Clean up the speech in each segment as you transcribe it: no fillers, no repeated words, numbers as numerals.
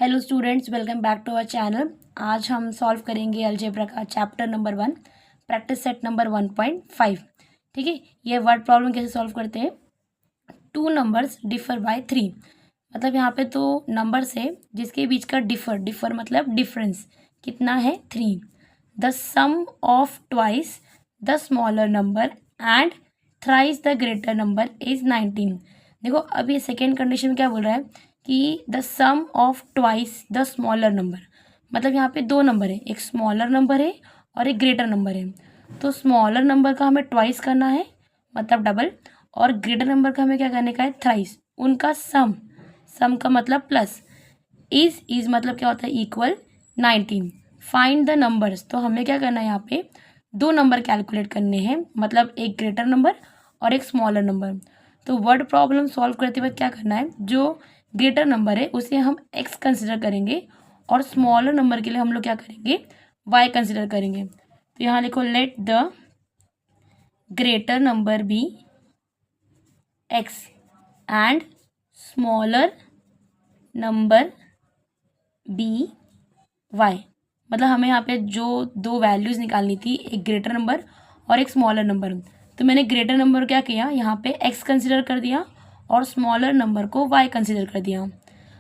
Hello students, welcome back to our channel. आज हम solve करेंगे अलजेब्रा का chapter number 1 practice set number 1.5। ठीक है, ये वर्ड प्रॉब्लम कैसे सॉल्व करते हैं। टू नंबर्स डिफर बाय 3, मतलब यहाँ पे तो नंबर्स है जिसके बीच का डिफर मतलब डिफरेंस कितना है 3। The sum of twice the smaller number and thrice the greater number is 19। देखो अब ये सेकेंड कंडीशन में क्या बोल रहा है कि the sum of twice the smaller number, मतलब यहाँ पे दो नंबर है, एक स्मॉलर नंबर है और एक ग्रेटर नंबर है। तो स्मॉलर नंबर का हमें ट्वाइस करना है मतलब डबल, और ग्रेटर नंबर का हमें क्या करने का है थ्राइस। उनका सम का मतलब प्लस, इज मतलब क्या होता है इक्वल 19। फाइंड द नंबर्स, तो हमें क्या करना है यहाँ पे दो नंबर कैलकुलेट करने हैं, मतलब एक ग्रेटर नंबर और एक स्मॉलर नंबर। तो वर्ड प्रॉब्लम सॉल्व करते वक्त क्या करना है, जो ग्रेटर नंबर है उसे हम x कंसिडर करेंगे और स्मॉलर नंबर के लिए हम लोग क्या करेंगे y कंसिडर करेंगे। तो यहाँ लिखो let the greater number be x and smaller number be y। मतलब हमें यहाँ पे जो दो वैल्यूज़ निकालनी थी, एक ग्रेटर नंबर और एक स्मॉलर नंबर, तो मैंने ग्रेटर नंबर क्या किया यहाँ पे x कंसिडर कर दिया और स्मॉलर नंबर को y कंसिडर कर दिया।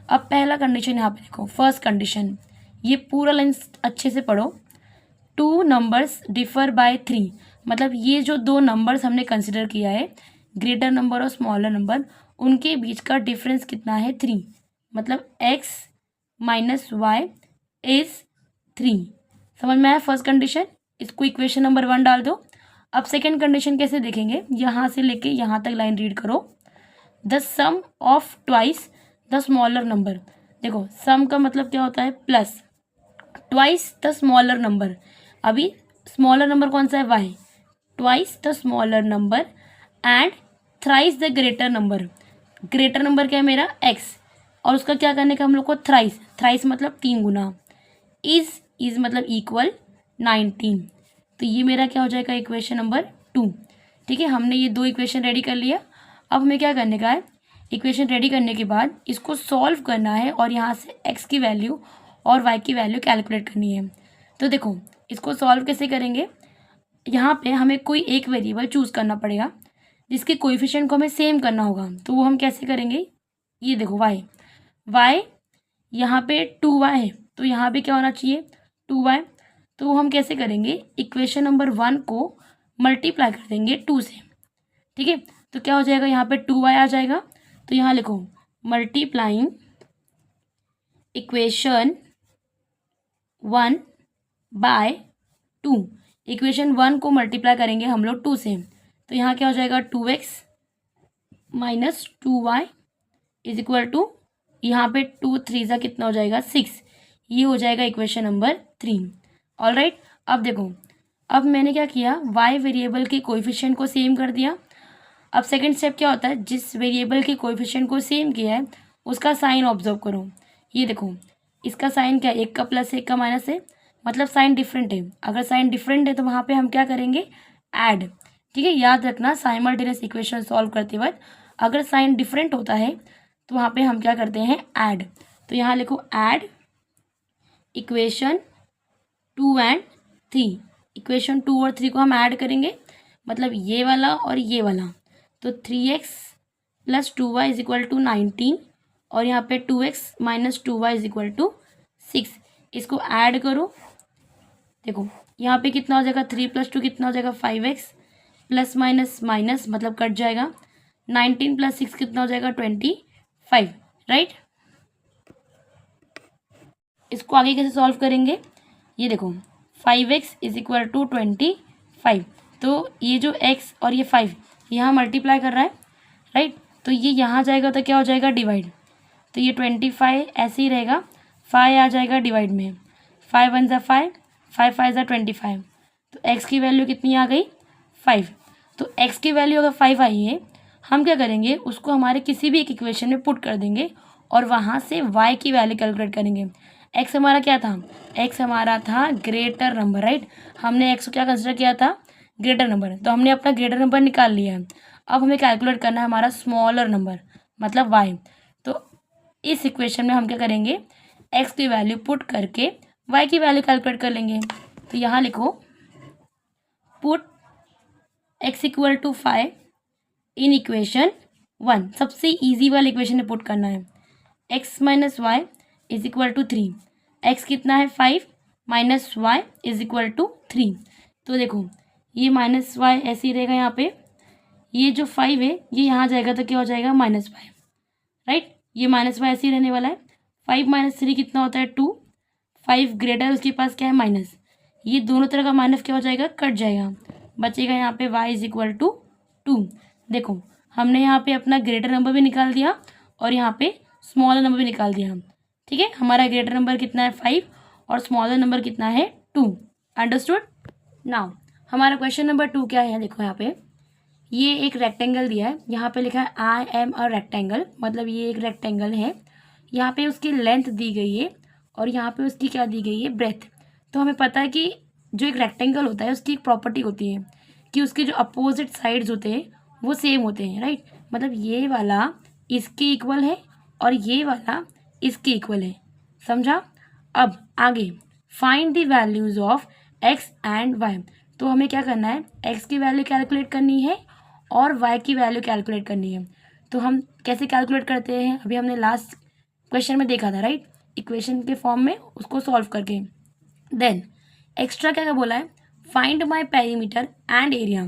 अब पहला कंडीशन यहाँ पे देखो, फर्स्ट कंडीशन, ये पूरा लाइन अच्छे से पढ़ो। टू नंबर्स डिफर बाय 3, मतलब ये जो दो नंबर्स हमने कंसिडर किया है ग्रेटर नंबर और स्मॉलर नंबर, उनके बीच का डिफरेंस कितना है 3, मतलब x माइनस वाई इज 3। समझ में आया फर्स्ट कंडीशन। इसको इक्वेशन नंबर 1 डाल दो। अब सेकेंड कंडीशन कैसे देखेंगे, यहाँ से लेके यहाँ तक लाइन रीड करो। The sum of twice the smaller number, देखो सम का मतलब क्या होता है plus, twice the smaller number, अभी स्मॉलर नंबर कौन सा है Y, twice the smaller number and thrice the greater number. Greater number क्या है मेरा एक्स, और उसका क्या करने का हम लोग को थ्राइस, थ्राइस मतलब 3 गुना, इज मतलब इक्वल 19। तो ये मेरा क्या हो जाएगा इक्वेशन नंबर 2। ठीक है, हमने ये दो इक्वेशन रेडी कर लिया। अब हमें क्या करने का है, इक्वेशन रेडी करने के बाद इसको सॉल्व करना है और यहाँ से x की वैल्यू और y की वैल्यू कैलकुलेट करनी है। तो देखो इसको सॉल्व कैसे करेंगे, यहाँ पे हमें कोई एक वेरिएबल चूज़ करना पड़ेगा जिसके कोएफिशिएंट को हमें सेम करना होगा। तो वो हम कैसे करेंगे, ये देखो y यहाँ पे 2y है, तो यहाँ पे क्या होना चाहिए 2y। तो हम कैसे करेंगे, इक्वेशन नंबर 1 को मल्टीप्लाई कर देंगे 2 से। ठीक है, तो क्या हो जाएगा यहाँ पे 2y आ जाएगा। तो यहाँ लिखो मल्टीप्लाइंग इक्वेशन 1 बाय 2, इक्वेशन 1 को मल्टीप्लाई करेंगे हम लोग 2 से, तो यहाँ क्या हो जाएगा 2x minus 2y is equal to, यहाँ पे 2 3 सा कितना हो जाएगा 6, ये हो जाएगा इक्वेशन नंबर 3। ऑलराइट, अब देखो अब मैंने क्या किया, y वेरिएबल के कोएफिशिएंट को सेम कर दिया। अब सेकंड स्टेप क्या होता है, जिस वेरिएबल के कोएफिशिएंट को सेम किया है उसका साइन ऑब्जर्व करो। ये देखो इसका साइन क्या है, एक का प्लस एक का माइनस है, मतलब साइन डिफरेंट है। अगर साइन डिफरेंट है तो वहाँ पे हम क्या करेंगे ऐड। ठीक है, याद रखना साइमल्टेनियस इक्वेशन सॉल्व करते वक्त अगर साइन डिफरेंट होता है तो वहाँ पे हम क्या करते हैं ऐड। तो यहाँ लिखो ऐड इक्वेशन 2 एंड 3, इक्वेशन 2 और 3 को हम ऐड करेंगे, मतलब ये वाला और ये वाला। तो 3x plus 2y is equal to 19 और यहाँ पे 2x minus 2y is equal to 6। इसको ऐड करो, देखो यहाँ पे कितना हो जाएगा 3 प्लस 2 कितना हो जाएगा 5x, प्लस माइनस माइनस मतलब कट जाएगा, 19 प्लस 6 कितना हो जाएगा 25। राइट, इसको आगे कैसे सॉल्व करेंगे, ये देखो 5x इज इक्वल टू 25, तो ये जो x और ये 5 यहाँ मल्टीप्लाई कर रहा है राइट, तो ये यहाँ जाएगा तो क्या हो जाएगा डिवाइड, तो ये 25 ऐसे ही रहेगा, 5 आ जाएगा डिवाइड में, 5 1 ज़ा 5, 5 5 ज़ा 25, तो x की वैल्यू कितनी आ गई 5। तो x की वैल्यू अगर 5 आई है, हम क्या करेंगे उसको हमारे किसी भी एक इक्वेशन में पुट कर देंगे और वहाँ से y की वैल्यू कैलकुलेट करेंगे। x हमारा क्या था, x हमारा था ग्रेटर नंबर राइट, हमने x को क्या कंसिडर किया था ग्रेटर नंबर, तो हमने अपना ग्रेटर नंबर निकाल लिया है। अब हमें कैलकुलेट करना है हमारा स्मॉलर नंबर मतलब y। तो इस इक्वेशन में हम क्या करेंगे, एक्स की वैल्यू पुट करके वाई की वैल्यू कैलकुलेट कर लेंगे। तो यहाँ लिखो put X equal to 5 in equation 1। सबसे ईजी वाला इक्वेशन में पुट करना है। X minus Y is equal to 3। X कितना है 5 minus Y is equal to 3। तो देखो ये माइनस वाई ऐसे ही रहेगा यहाँ पे, ये जो 5 है ये यहाँ जाएगा तो क्या हो जाएगा -5, राइट। ये -5 ऐसे ही रहने वाला है। 5 माइनस 3 कितना होता है 2। 5 ग्रेटर उसके पास क्या है माइनस, ये दोनों तरह का माइनस क्या हो जाएगा कट जाएगा, बचेगा यहाँ पे y इज इक्वल टू 2। देखो हमने यहाँ पे अपना ग्रेटर नंबर भी निकाल दिया और यहाँ पे स्मॉलर नंबर भी निकाल दिया। ठीक है, हमारा ग्रेटर नंबर कितना है 5 और स्मॉलर नंबर कितना है 2। अंडरस्टूड। नाउ हमारा क्वेश्चन नंबर 2 क्या है, देखो यहाँ पे ये एक रेक्टेंगल दिया है, यहाँ पे लिखा है आई एम अ रेक्टेंगल, मतलब ये एक रेक्टेंगल है। यहाँ पे उसकी लेंथ दी गई है और यहाँ पे उसकी क्या दी गई है ब्रेथ। तो हमें पता है कि जो एक रेक्टेंगल होता है उसकी एक प्रॉपर्टी होती है कि उसके जो अपोजिट साइड्स होते हैं वो सेम होते हैं, राइट। मतलब ये वाला इसके इक्वल है और ये वाला इसके इक्वल है, समझा। अब आगे find the values of X and Y. तो हमें क्या करना है, एक्स की वैल्यू कैलकुलेट करनी है और वाई की वैल्यू कैलकुलेट करनी है। तो हम कैसे कैलकुलेट करते हैं, अभी हमने लास्ट क्वेश्चन में देखा था, राइट, इक्वेशन के फॉर्म में उसको सॉल्व करके। देन एक्स्ट्रा क्या क्या बोला है, find my perimeter and area.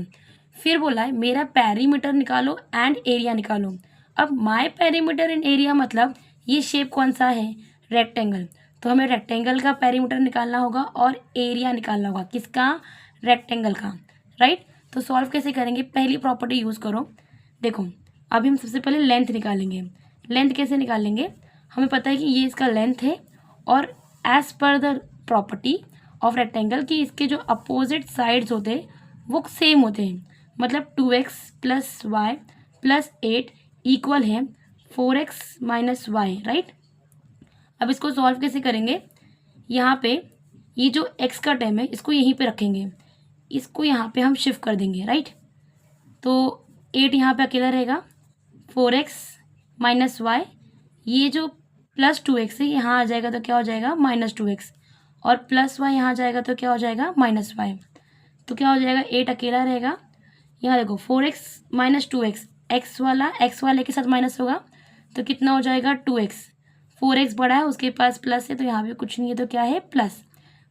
फिर बोला है मेरा पेरीमीटर निकालो एंड एरिया निकालो। अब माई पेरीमीटर एंड एरिया मतलब ये शेप कौन सा है, रेक्टेंगल। तो हमें रेक्टेंगल का पेरीमीटर निकालना होगा और एरिया निकालना होगा, किसका, रेक्टेंगल का, राइट। तो सॉल्व कैसे करेंगे, पहली प्रॉपर्टी यूज़ करो। देखो अभी हम सबसे पहले लेंथ निकालेंगे। लेंथ कैसे निकालेंगे, हमें पता है कि ये इसका लेंथ है और as per the property of rectangle कि इसके जो अपोजिट साइड्स होते हैं वो सेम होते हैं। मतलब 2x plus Y plus 8 equal है 4x माइनस वाई, राइट। अब इसको सॉल्व कैसे करेंगे, यहाँ पे ये जो x का टर्म है इसको यहीं पे रखेंगे, इसको यहाँ पे हम शिफ्ट कर देंगे, राइट। तो 8 यहाँ पे अकेला रहेगा, 4x माइनस वाई, ये जो प्लस 2x है यहाँ आ जाएगा तो क्या हो जाएगा -2x, और प्लस वाई यहाँ जाएगा तो क्या हो जाएगा -5। तो क्या हो जाएगा 8 अकेला रहेगा, यहाँ देखो 4x माइनस 2x, एक्स वाले के साथ माइनस होगा तो कितना हो जाएगा 2x। 4x बड़ा है उसके पास प्लस है तो यहाँ पे कुछ नहीं है तो क्या है प्लस।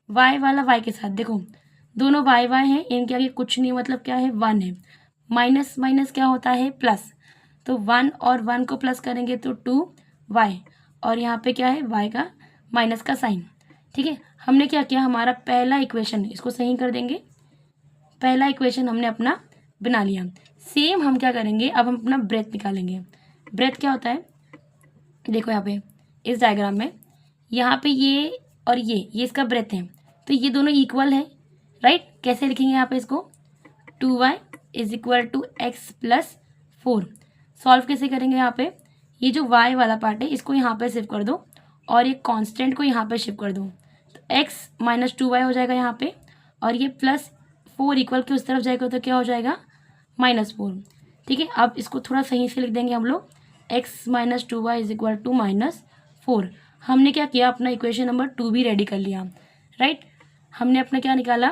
y वाला y के साथ देखो दोनों y हैं, इनके आगे कुछ नहीं मतलब क्या है 1 है। माइनस माइनस क्या होता है प्लस, तो 1 और 1 को प्लस करेंगे तो 2y, और यहाँ पे क्या है y का माइनस का साइन। ठीक है, हमने क्या किया, हमारा पहला इक्वेशन इसको सही कर देंगे, पहला इक्वेशन हमने अपना बना लिया। सेम हम क्या करेंगे, अब हम अपना ब्रेथ निकालेंगे। ब्रेथ क्या होता है, देखो यहाँ पे इस डायग्राम में यहाँ पे ये और ये इसका ब्रेथ है, तो ये दोनों इक्वल है, राइट। कैसे लिखेंगे यहाँ पे इसको, 2y is equal to X plus 4। Solve कैसे करेंगे, यहाँ पे ये जो y वाला पार्ट है इसको यहाँ पे शिफ्ट कर दो और ये कांस्टेंट को यहाँ पे शिफ्ट कर दो, तो x माइनस 2y हो जाएगा यहाँ पे, और ये प्लस 4 इक्वल के उस तरफ जाएगा तो क्या हो जाएगा -4। ठीक है, अब इसको थोड़ा सही से लिख देंगे हम लोग, x minus 2y is equal to -4। हमने क्या किया, अपना इक्वेशन नंबर 2 भी रेडी कर लिया, राइट। हमने अपना क्या निकाला,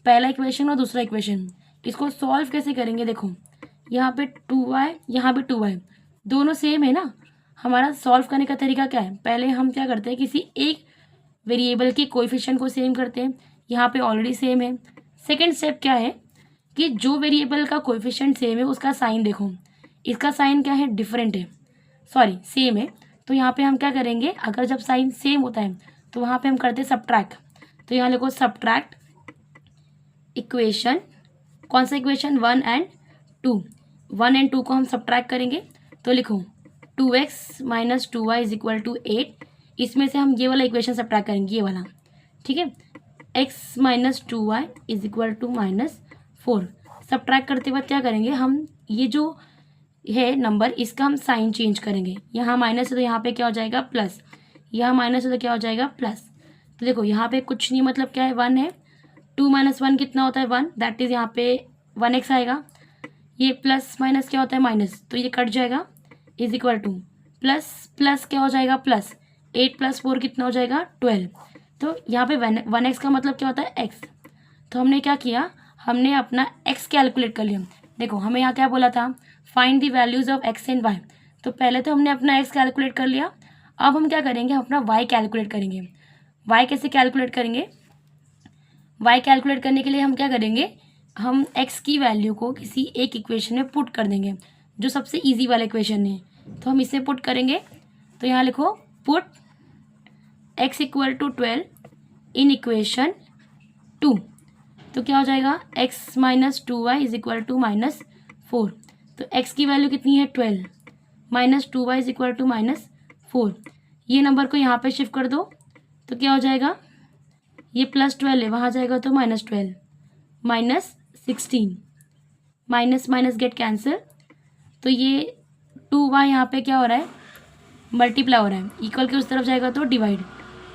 पहला इक्वेशन और दूसरा इक्वेशन। इसको सॉल्व कैसे करेंगे, देखो यहाँ पे 2y यहाँ पे 2y दोनों सेम है ना। हमारा सॉल्व करने का तरीका क्या है, पहले हम क्या करते हैं किसी एक वेरिएबल के कोएफिशिएंट को सेम करते हैं, यहाँ पे ऑलरेडी सेम है। सेकेंड स्टेप क्या है कि जो वेरिएबल का कोएफिशिएंट सेम है उसका साइन देखो, इसका साइन क्या है डिफरेंट है, सॉरी सेम है। तो यहाँ पे हम क्या करेंगे, अगर जब साइन सेम होता है तो वहाँ पे हम करते हैं सब्ट्रैक्ट। तो यहाँ लिखो सब्ट्रैक्ट इक्वेशन, कौन सा इक्वेशन 1 एंड 2, 1 एंड 2 को हम सब्ट्रैक्ट करेंगे। तो लिखो 2x minus 2y is equal to 8, इसमें से हम ये वाला इक्वेशन सब्ट्रैक्ट करेंगे, ये वाला, ठीक है। x minus 2y is equal to -4। Subtract करते वक्त क्या करेंगे हम, ये जो है नंबर इसका हम साइन चेंज करेंगे, यहाँ माइनस है तो यहाँ पे क्या हो जाएगा प्लस, यहाँ माइनस है तो क्या हो जाएगा प्लस। तो देखो यहाँ पे कुछ नहीं मतलब क्या है 1 है, 2 माइनस 1 कितना होता है 1, दैट इज़ यहाँ पे 1x आएगा। ये प्लस माइनस क्या होता है माइनस, तो ये कट जाएगा, is equal two plus plus क्या हो जाएगा प्लस, 8 + 4 कितना हो जाएगा 12। तो यहाँ पे 1x का मतलब क्या होता है x। तो हमने क्या किया, हमने अपना x कैलकुलेट कर लिया। देखो हमें यहाँ क्या बोला था, find the values of x and y। तो पहले तो हमने अपना x कैलकुलेट कर लिया। अब हम क्या करेंगे, हम अपना y कैलकुलेट करेंगे। y कैसे कैलकुलेट करेंगे, y कैलकुलेट करने के लिए हम क्या करेंगे, हम x की वैल्यू को किसी एक इक्वेशन में पुट कर देंगे, जो सबसे इजी वाला इक्वेशन है। तो हम इसे पुट करेंगे। तो यहाँ लिखो पुट x = 12 इन इक्वेशन 2। तो क्या हो जाएगा, x - 2y = -4। तो x की वैल्यू कितनी है 12, -2y = -4। ये नंबर को यहाँ पे शिफ्ट कर दो तो क्या हो जाएगा, ये +12 है, वहाँ जाएगा तो -12, -16, माइनस माइनस गेट कैंसिल। तो ये 2y यहाँ पे क्या हो रहा है, मल्टीप्लाई हो रहा है, इक्वल के उस तरफ जाएगा तो डिवाइड।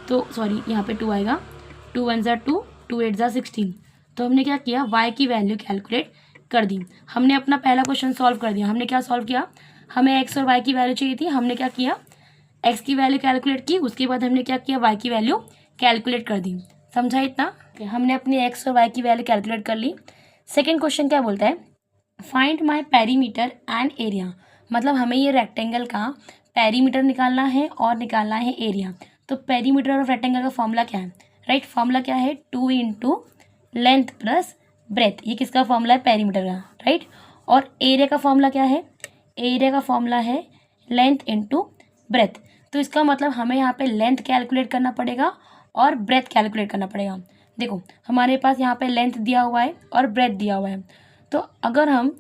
तो सॉरी यहाँ पे 2 आएगा, 2 × 1 = 2, 2 × 8 = 16। तो हमने क्या किया, y की वैल्यू कैलकुलेट कर दी। हमने अपना पहला क्वेश्चन सॉल्व कर दिया। हमने क्या सॉल्व किया, हमें x और y की वैल्यू चाहिए थी। हमने क्या किया, x की वैल्यू कैलकुलेट की, उसके बाद हमने क्या किया, y की वैल्यू कैलकुलेट कर दी। समझा इतना? हमने अपनी x और y की वैल्यू कैलकुलेट कर ली। सेकेंड क्वेश्चन क्या बोलता है, find my perimeter and area. मतलब हमें ये रेक्टेंगल का पेरीमीटर निकालना है और निकालना है एरिया। तो पेरीमीटर और रेक्टेंगल का फॉर्मूला क्या है, राइट? फॉर्मूला क्या है, 2 × लेंथ प्लस ब्रेथ। ये किसका फॉर्मूला है, पेरीमीटर का, राइट? और एरिया का फॉर्मूला क्या है, एरिया का फॉर्मूला है लेंथ × ब्रेथ। तो इसका मतलब हमें यहाँ पे लेंथ कैलकुलेट करना पड़ेगा और ब्रेथ कैलकुलेट करना पड़ेगा। देखो हमारे पास यहाँ पे लेंथ दिया हुआ है और ब्रेथ दिया हुआ है। तो अगर हम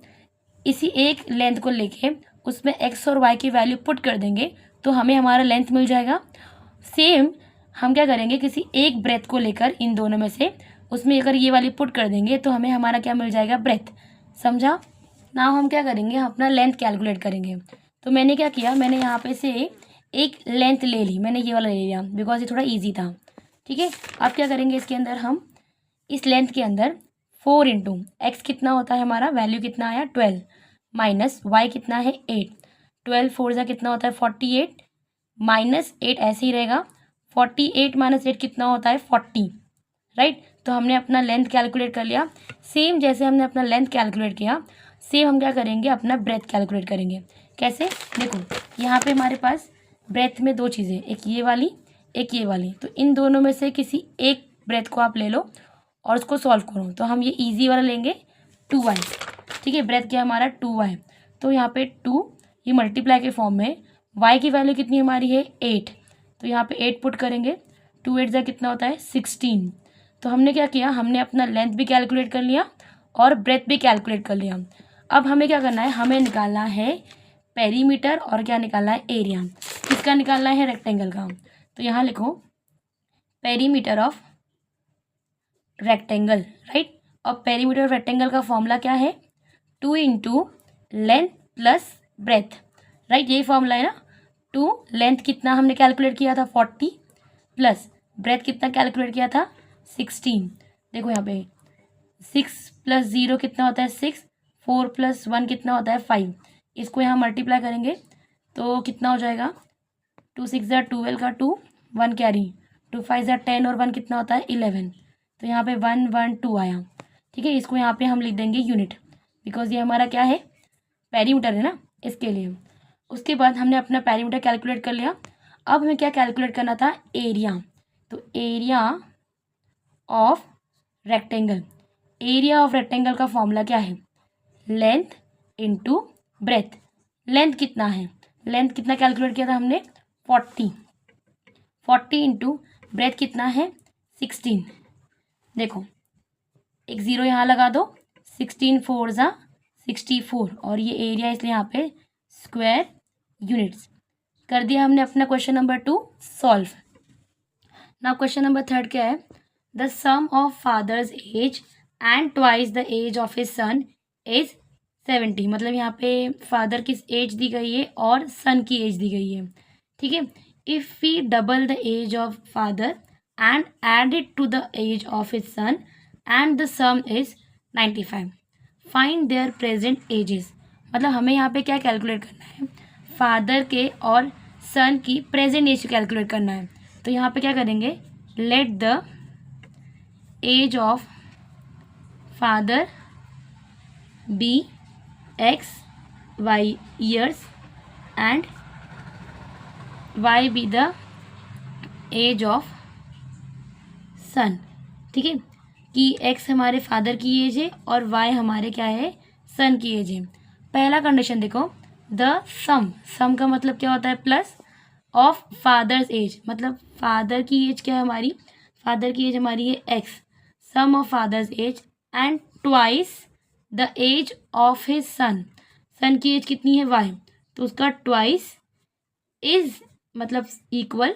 इसी एक लेंथ को लेके उसमें x और y की वैल्यू पुट कर देंगे तो हमें हमारा लेंथ मिल जाएगा। सेम हम क्या करेंगे, किसी एक ब्रेथ को लेकर इन दोनों में से उसमें अगर ये वाली पुट कर देंगे तो हमें हमारा क्या मिल जाएगा, ब्रेथ। समझा? नाउ हम क्या करेंगे, हम अपना लेंथ कैलकुलेट करेंगे। तो मैंने क्या किया, मैंने यहाँ पे से एक लेंथ ले ली, मैंने ये वाला ले लिया बिकॉज ये थोड़ा ईजी था। ठीक है, अब क्या करेंगे, इसके अंदर हम इस लेंथ के अंदर 4 × x कितना होता है हमारा, वैल्यू कितना आया 12, माइनस y कितना है 8, 12 4 जा कितना होता है 48, -8 ऐसे ही रहेगा, 48 - 8 कितना होता है 40, राइट? तो हमने अपना लेंथ कैलकुलेट कर लिया। सेम जैसे हमने अपना लेंथ कैलकुलेट किया, सेम हम क्या करेंगे, अपना ब्रेथ कैलकुलेट करेंगे। कैसे, देखो यहाँ पे हमारे पास ब्रेथ में दो चीज़ें, एक ये वाली एक ये वाली। तो इन दोनों में से किसी एक ब्रेथ को आप ले लो और उसको सॉल्व करो। तो हम ये इजी वाला लेंगे 2y, ठीक है? ब्रेथ क्या हमारा 2y। तो यहाँ पे 2 ये मल्टीप्लाई के फॉर्म में, y की वैल्यू कितनी हमारी है 8। तो यहाँ पे 8 पुट करेंगे, 2 × 8 = कितना होता है 16। तो हमने क्या किया, हमने अपना लेंथ भी कैलकुलेट कर लिया और ब्रेथ भी कैलकुलेट कर लिया। अब हमें क्या करना है, हमें निकालना है पेरीमीटर और क्या निकालना है, एरिया। किसका निकालना है, रेक्टेंगल का। तो यहाँ लिखो पेरीमीटर ऑफ रेक्टेंगल, राइट? और पेरीमीटर ऑफ रेक्टेंगल का फॉर्मूला क्या है, 2 × लेंथ प्लस ब्रेथ, राइट? यही फॉर्मूला है ना। 2 लेंथ कितना हमने कैलकुलेट किया था 40, प्लस ब्रेथ कितना कैलकुलेट किया था 16। देखो यहाँ पे 6 + 0 कितना होता है 6, 4 + 1 कितना होता है 5। इसको यहाँ मल्टीप्लाई करेंगे तो कितना हो जाएगा, 2 × 6 = 12 का 2, 1 कैरी, 2 × 5 = 10 और 1 कितना होता है 11। तो यहाँ पे 1 1 2 आया, ठीक है? इसको यहाँ पे हम लिख देंगे यूनिट, बिकॉज ये हमारा क्या है, पेरीमीटर है ना, इसके लिए। उसके बाद हमने अपना पेरीमीटर कैलकुलेट कर लिया। अब हमें क्या कैलकुलेट करना था, एरिया। तो area of rectangle, area of rectangle का फॉर्मूला क्या है, लेंथ × ब्रेथ। लेंथ कितना है, लेंथ कितना कैलकुलेट किया था हमने 40, 40 × ब्रेथ कितना है 16। देखो एक 0 यहाँ लगा दो, 16 4 = 64 और ये एरिया इसलिए यहाँ पे स्क्वायर यूनिट्स। कर दिया हमने अपना question number 2 solve. Now question number 3 क्या है, the sum of father's age and twice the age of his son is 70। मतलब यहाँ पे फादर किस एज दी गई है और सन की एज दी गई है, ठीक है? If we double the age of father and add it to the age of his son and the sum is 95, find their present ages. मतलब हमें यहाँ पे क्या कैलकुलेट करना है, फादर के और सन की प्रेजेंट एज कैलकुलेट करना है। तो यहाँ पे क्या करेंगे, let the age of father be X Y years and Y be the age of son. ठीक है, कि एक्स हमारे फादर की एज है और वाई हमारे क्या है, सन की एज है। पहला कंडीशन देखो, द सम का मतलब क्या होता है, प्लस ऑफ फादर्स एज, मतलब फादर की एज क्या है हमारी, फादर की एज हमारी है X, sum of father's age and twice the age of his son, son की एज कितनी है वाई, तो उसका ट्वाइस इज मतलब इक्वल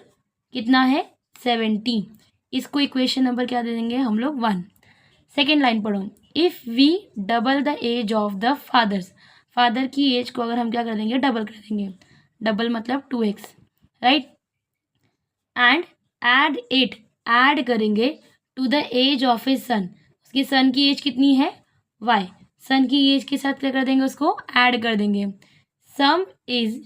कितना है 70। इसको इक्वेशन नंबर क्या दे देंगे हम लोग 1। सेकेंड लाइन पढ़ो, if we double the age of the father's, father की एज को अगर हम क्या कर देंगे, डबल कर देंगे, डबल मतलब 2x, right, and add it, add करेंगे to the age of his son, उसकी सन की एज कितनी है y, सन की एज के साथ क्या कर देंगे, उसको ऐड कर देंगे, सम इज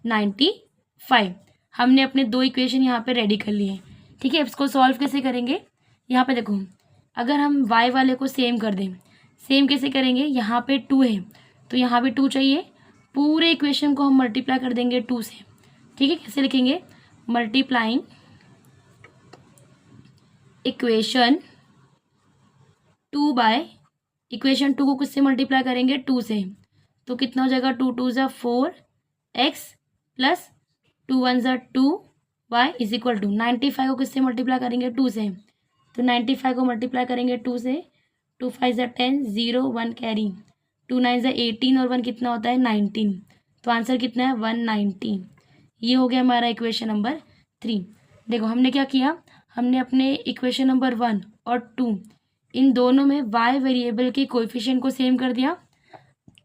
95। हमने अपने दो इक्वेशन यहाँ पे रेडी कर लिए। ठीक है, इसको सॉल्व कैसे करेंगे, यहाँ पे देखो, अगर हम y वाले को सेम कर दें, सेम कैसे करेंगे, यहाँ पे 2 है तो यहाँ पे 2 चाहिए, पूरे इक्वेशन को हम मल्टीप्लाई कर देंगे 2 से। ठीक है, कैसे लिखेंगे, मल्टीप्लाइंग इक्वेशन 2 बाय, इक्वेशन 2 को किससे मल्टीप्लाई करेंगे, 2 से, तो कितना हो जाएगा, 2 2 ज़ा 4x प्लस 2 1 ज़ा 2y इज इक्वल टू 95 को किससे मल्टीप्लाई करेंगे, 2 से, तो 95 को मल्टीप्लाई करेंगे 2 से, 2 5 ज़ा 10, 0 1 कैरी, 2 9 ज़ा 18 और 1 कितना होता है 19, तो आंसर कितना है 190। ये हो गया हमारा इक्वेशन नंबर 3। देखो हमने क्या किया, हमने अपने इक्वेशन नंबर 1 और 2 इन दोनों में y वेरिएबल के कोएफिशिएंट को सेम कर दिया।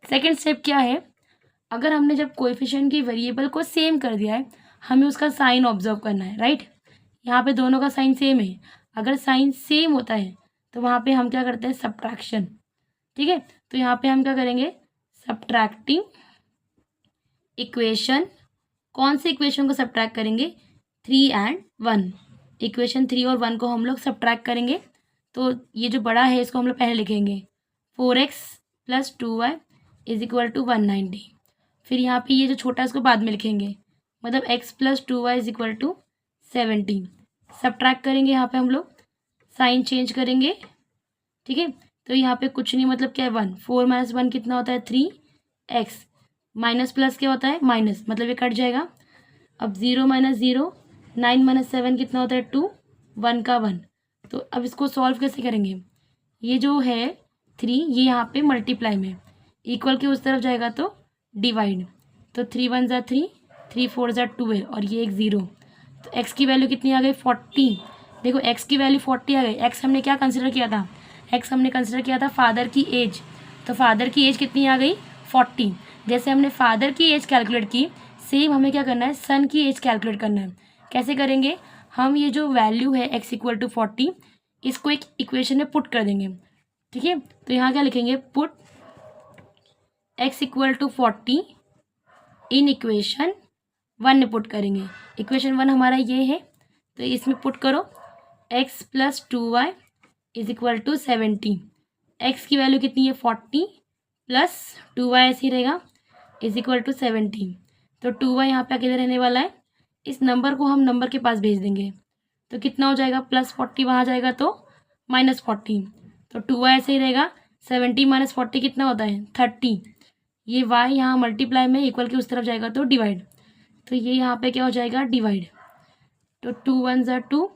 सेकेंड स्टेप क्या है, अगर हमने जब कोएफिशिएंट की वेरिएबल को सेम कर दिया है, हमें उसका साइन ऑब्जर्व करना है, राइट, यहाँ पे दोनों का साइन सेम है, अगर साइन सेम होता है तो वहाँ पे हम क्या करते हैं, सब्ट्रैक्शन। ठीक है, तो यहाँ पे हम क्या करेंगे, सब्ट्रैक्टिंग इक्वेशन, कौन से इक्वेशन को सब्ट्रैक्ट करेंगे, 3 and 1, इक्वेशन 3 और 1 को हम लोग सब्ट्रैक्ट करेंगे। तो ये जो बड़ा है इसको हम लोग पहले लिखेंगे, 4x plus 2y is equal to 190, फिर यहाँ पे ये जो छोटा है इसको बाद में लिखेंगे, मतलब x plus 2y is equal to 17, subtract करेंगे, यहाँ पे हम लोग साइन चेंज करेंगे। ठीक है, तो यहाँ पे कुछ नहीं, मतलब क्या है 1, 4 माइनस 1 कितना होता है 3x, माइनस प्लस क्या होता है माइनस, मतलब ये कट जाएगा। अब 0 माइनस 0, 9 माइनस 7 कितना होता है 2, 1 का 1। तो अब इसको सॉल्व कैसे करेंगे, ये जो है 3 ये यहाँ पे मल्टीप्लाई में, इक्वल के उस तरफ जाएगा तो डिवाइड, तो 3 1 ज़ा 3, 3 4 ज़ा 12 और ये एक 0, तो x की वैल्यू कितनी आ गई 40। देखो x की वैल्यू 40 आ गई, x हमने क्या कंसिडर किया था, x हमने कंसिडर किया था फादर की एज, तो फादर की एज कितनी आ गई 40। जैसे हमने फादर की एज कैलकुलेट की, सेम हमें क्या करना है, सन की एज कैलकुलेट करना है। कैसे करेंगे, हम ये जो वैल्यू है x इक्वल टू 40 इसको एक इक्वेशन में पुट कर देंगे। ठीक है, तो यहाँ क्या लिखेंगे, put x equal to 40 in equation 1 में पुट करेंगे। इक्वेशन 1 हमारा ये है, तो इसमें पुट करो x plus 2y is equal to 70, x की वैल्यू कितनी है 40 प्लस 2y ऐसे ही रहेगा इज इक्वल टू 70, तो 2y यहाँ पे अकेले रहने वाला है, इस नंबर को हम नंबर के पास भेज देंगे, तो कितना हो जाएगा प्लस 40 वहाँ जाएगा तो माइनस 40, तो 2y ऐसे ही रहेगा, 70 माइनस 40 कितना होता है 30, ये y यहाँ मल्टीप्लाई में इक्वल के उस तरफ जाएगा तो डिवाइड, तो ये यहाँ पे क्या हो जाएगा डिवाइड, तो 2 1 ज़ा 2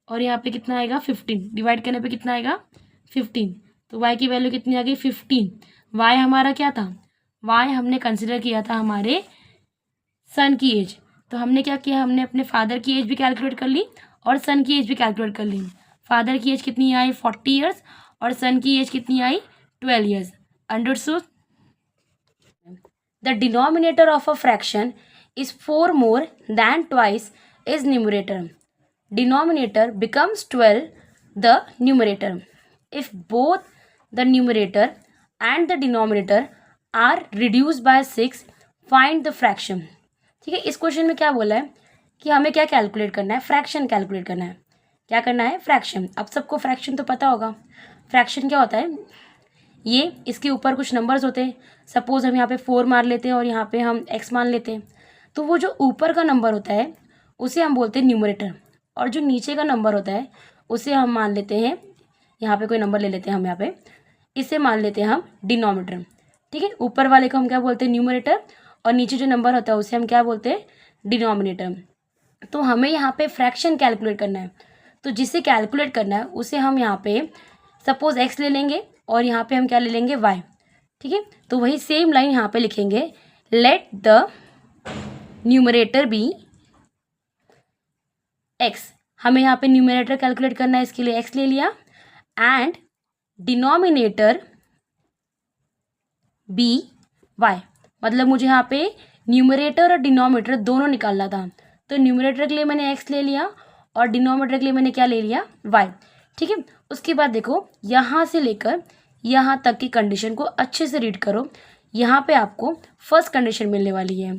और यहाँ पे कितना आएगा 15, डिवाइड करने पे कितना आएगा 15, तो y की वैल्यू कितनी आ गई 15। y हमारा क्या था, y हमने कंसिडर किया था हमारे सन की एज, तो हमने क्या किया, हमने अपने फादर की एज भी कैलकुलेट कर ली और सन की एज भी कैलकुलेट कर ली। फादर की एज कितनी आई 40 ईयर्स और सन की एज कितनी आई 12 years. Understood. The denominator of a fraction is 4 more than twice is numerator. Denominator becomes 12 the numerator. If both the numerator and the denominator are reduced by 6, find the fraction. ठीक है, इस question में क्या बोला है कि हमें क्या कैलकुलेट करना है, फ्रैक्शन कैलकुलेट करना है। क्या करना है, फ्रैक्शन। अब सबको फ्रैक्शन तो पता होगा। फ्रैक्शन क्या होता है, ये इसके ऊपर कुछ नंबर्स होते हैं। सपोज हम यहाँ पे 4 मान लेते हैं और यहाँ पे हम x मान लेते हैं, तो वो जो ऊपर का नंबर होता है उसे हम बोलते हैं न्यूमरेटर, और जो नीचे का नंबर होता है उसे हम मान लेते हैं, यहाँ पे कोई नंबर ले लेते हैं हम, यहाँ पे इसे मान लेते हैं हम डिनोमिनेटर। ठीक है, ऊपर वाले को हम क्या बोलते हैं, न्यूमरेटर, और नीचे जो नंबर होता है उसे हम क्या बोलते हैं, डिनोमिनेटर। तो हमें यहाँ पे फ्रैक्शन कैलकुलेट करना है, तो जिसे कैलकुलेट करना है उसे हम यहाँ पे सपोज x ले लेंगे और यहाँ पे हम क्या ले लेंगे, y। ठीक है, तो वही सेम लाइन यहाँ पे लिखेंगे, let the numerator be x। हमें यहाँ पे न्यूमरेटर कैलकुलेट करना है, इसके लिए x ले लिया, एंड डिनोमिनेटर बी y। मतलब मुझे यहाँ पे न्यूमरेटर और डिनोमिनेटर दोनों निकालना था, तो न्यूमरेटर के लिए मैंने x ले लिया और डिनोमिनेटर के लिए मैंने क्या ले लिया, y। ठीक है, उसके बाद देखो यहाँ से लेकर यहाँ तक की कंडीशन को अच्छे से रीड करो। यहाँ पे आपको फर्स्ट कंडीशन मिलने वाली है,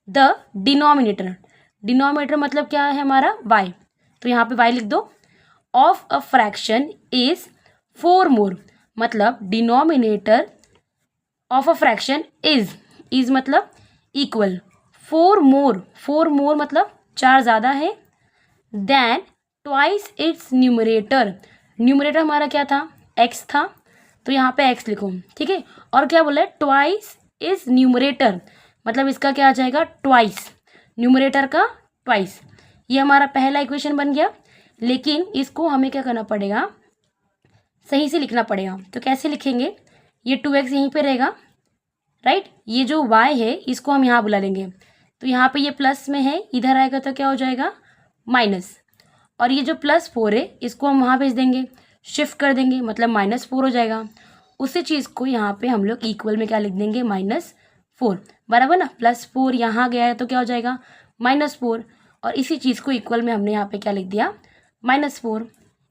द डिनोमिनेटर। डिनोमिनेटर मतलब क्या है हमारा, y। तो यहाँ पे y लिख दो। ऑफ अ फ्रैक्शन इज 4 मोर, मतलब denominator of a fraction is मतलब इक्वल 4 मोर। 4 मोर मतलब 4 ज़्यादा है, then twice its numerator. Numerator हमारा क्या था, x था, तो यहाँ पे x लिखो। ठीक है, और क्या बोला है, ट्वाइस इज न्यूमरेटर, मतलब इसका क्या आ जाएगा, ट्वाइस, न्यूमरेटर का ट्वाइस। ये हमारा पहला इक्वेशन बन गया, लेकिन इसको हमें क्या करना पड़ेगा, सही से लिखना पड़ेगा। तो कैसे लिखेंगे, ये 2x यहीं पे रहेगा, राइट। ये जो y है इसको हम यहाँ बुला लेंगे, तो यहाँ पे ये प्लस में है, इधर आएगा तो क्या हो जाएगा, माइनस। और ये जो +4 है इसको हम वहाँ भेज देंगे, शिफ्ट कर देंगे, मतलब -4 हो जाएगा। उसी चीज़ को यहाँ पे हम लोग इक्वल में क्या लिख देंगे, -4, बराबर ना। +4 यहाँ गया है तो क्या हो जाएगा, -4, और इसी चीज़ को इक्वल में हमने यहाँ पे क्या लिख दिया, -4।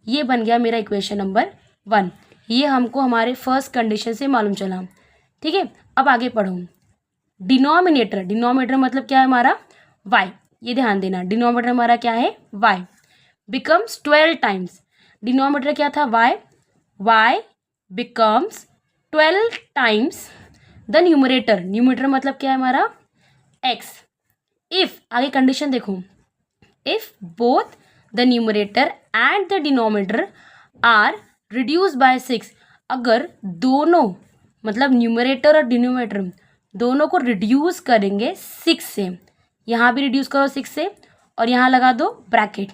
ये बन गया मेरा इक्वेशन नंबर 1। ये हमको हमारे फर्स्ट कंडीशन से मालूम चला। ठीक है, अब आगे पढ़ो। डिनोमिनेटर, डिनोमिनेटर मतलब क्या है हमारा, y। ये ध्यान देना, डिनोमिनेटर हमारा क्या है, y। बिकम्स 12 टाइम्स, डिनोमिनेटर क्या था, y becomes 12 times the numerator. Numerator मतलब क्या है हमारा, x। इफ, आगे कंडीशन देखो, if both the numerator and the denominator are reduce by 6। अगर दोनों, मतलब न्यूमरेटर और डिनोमिनेटर दोनों को रिड्यूस करेंगे 6 से, यहाँ भी रिड्यूस करो 6 से, और यहाँ लगा दो ब्रैकेट।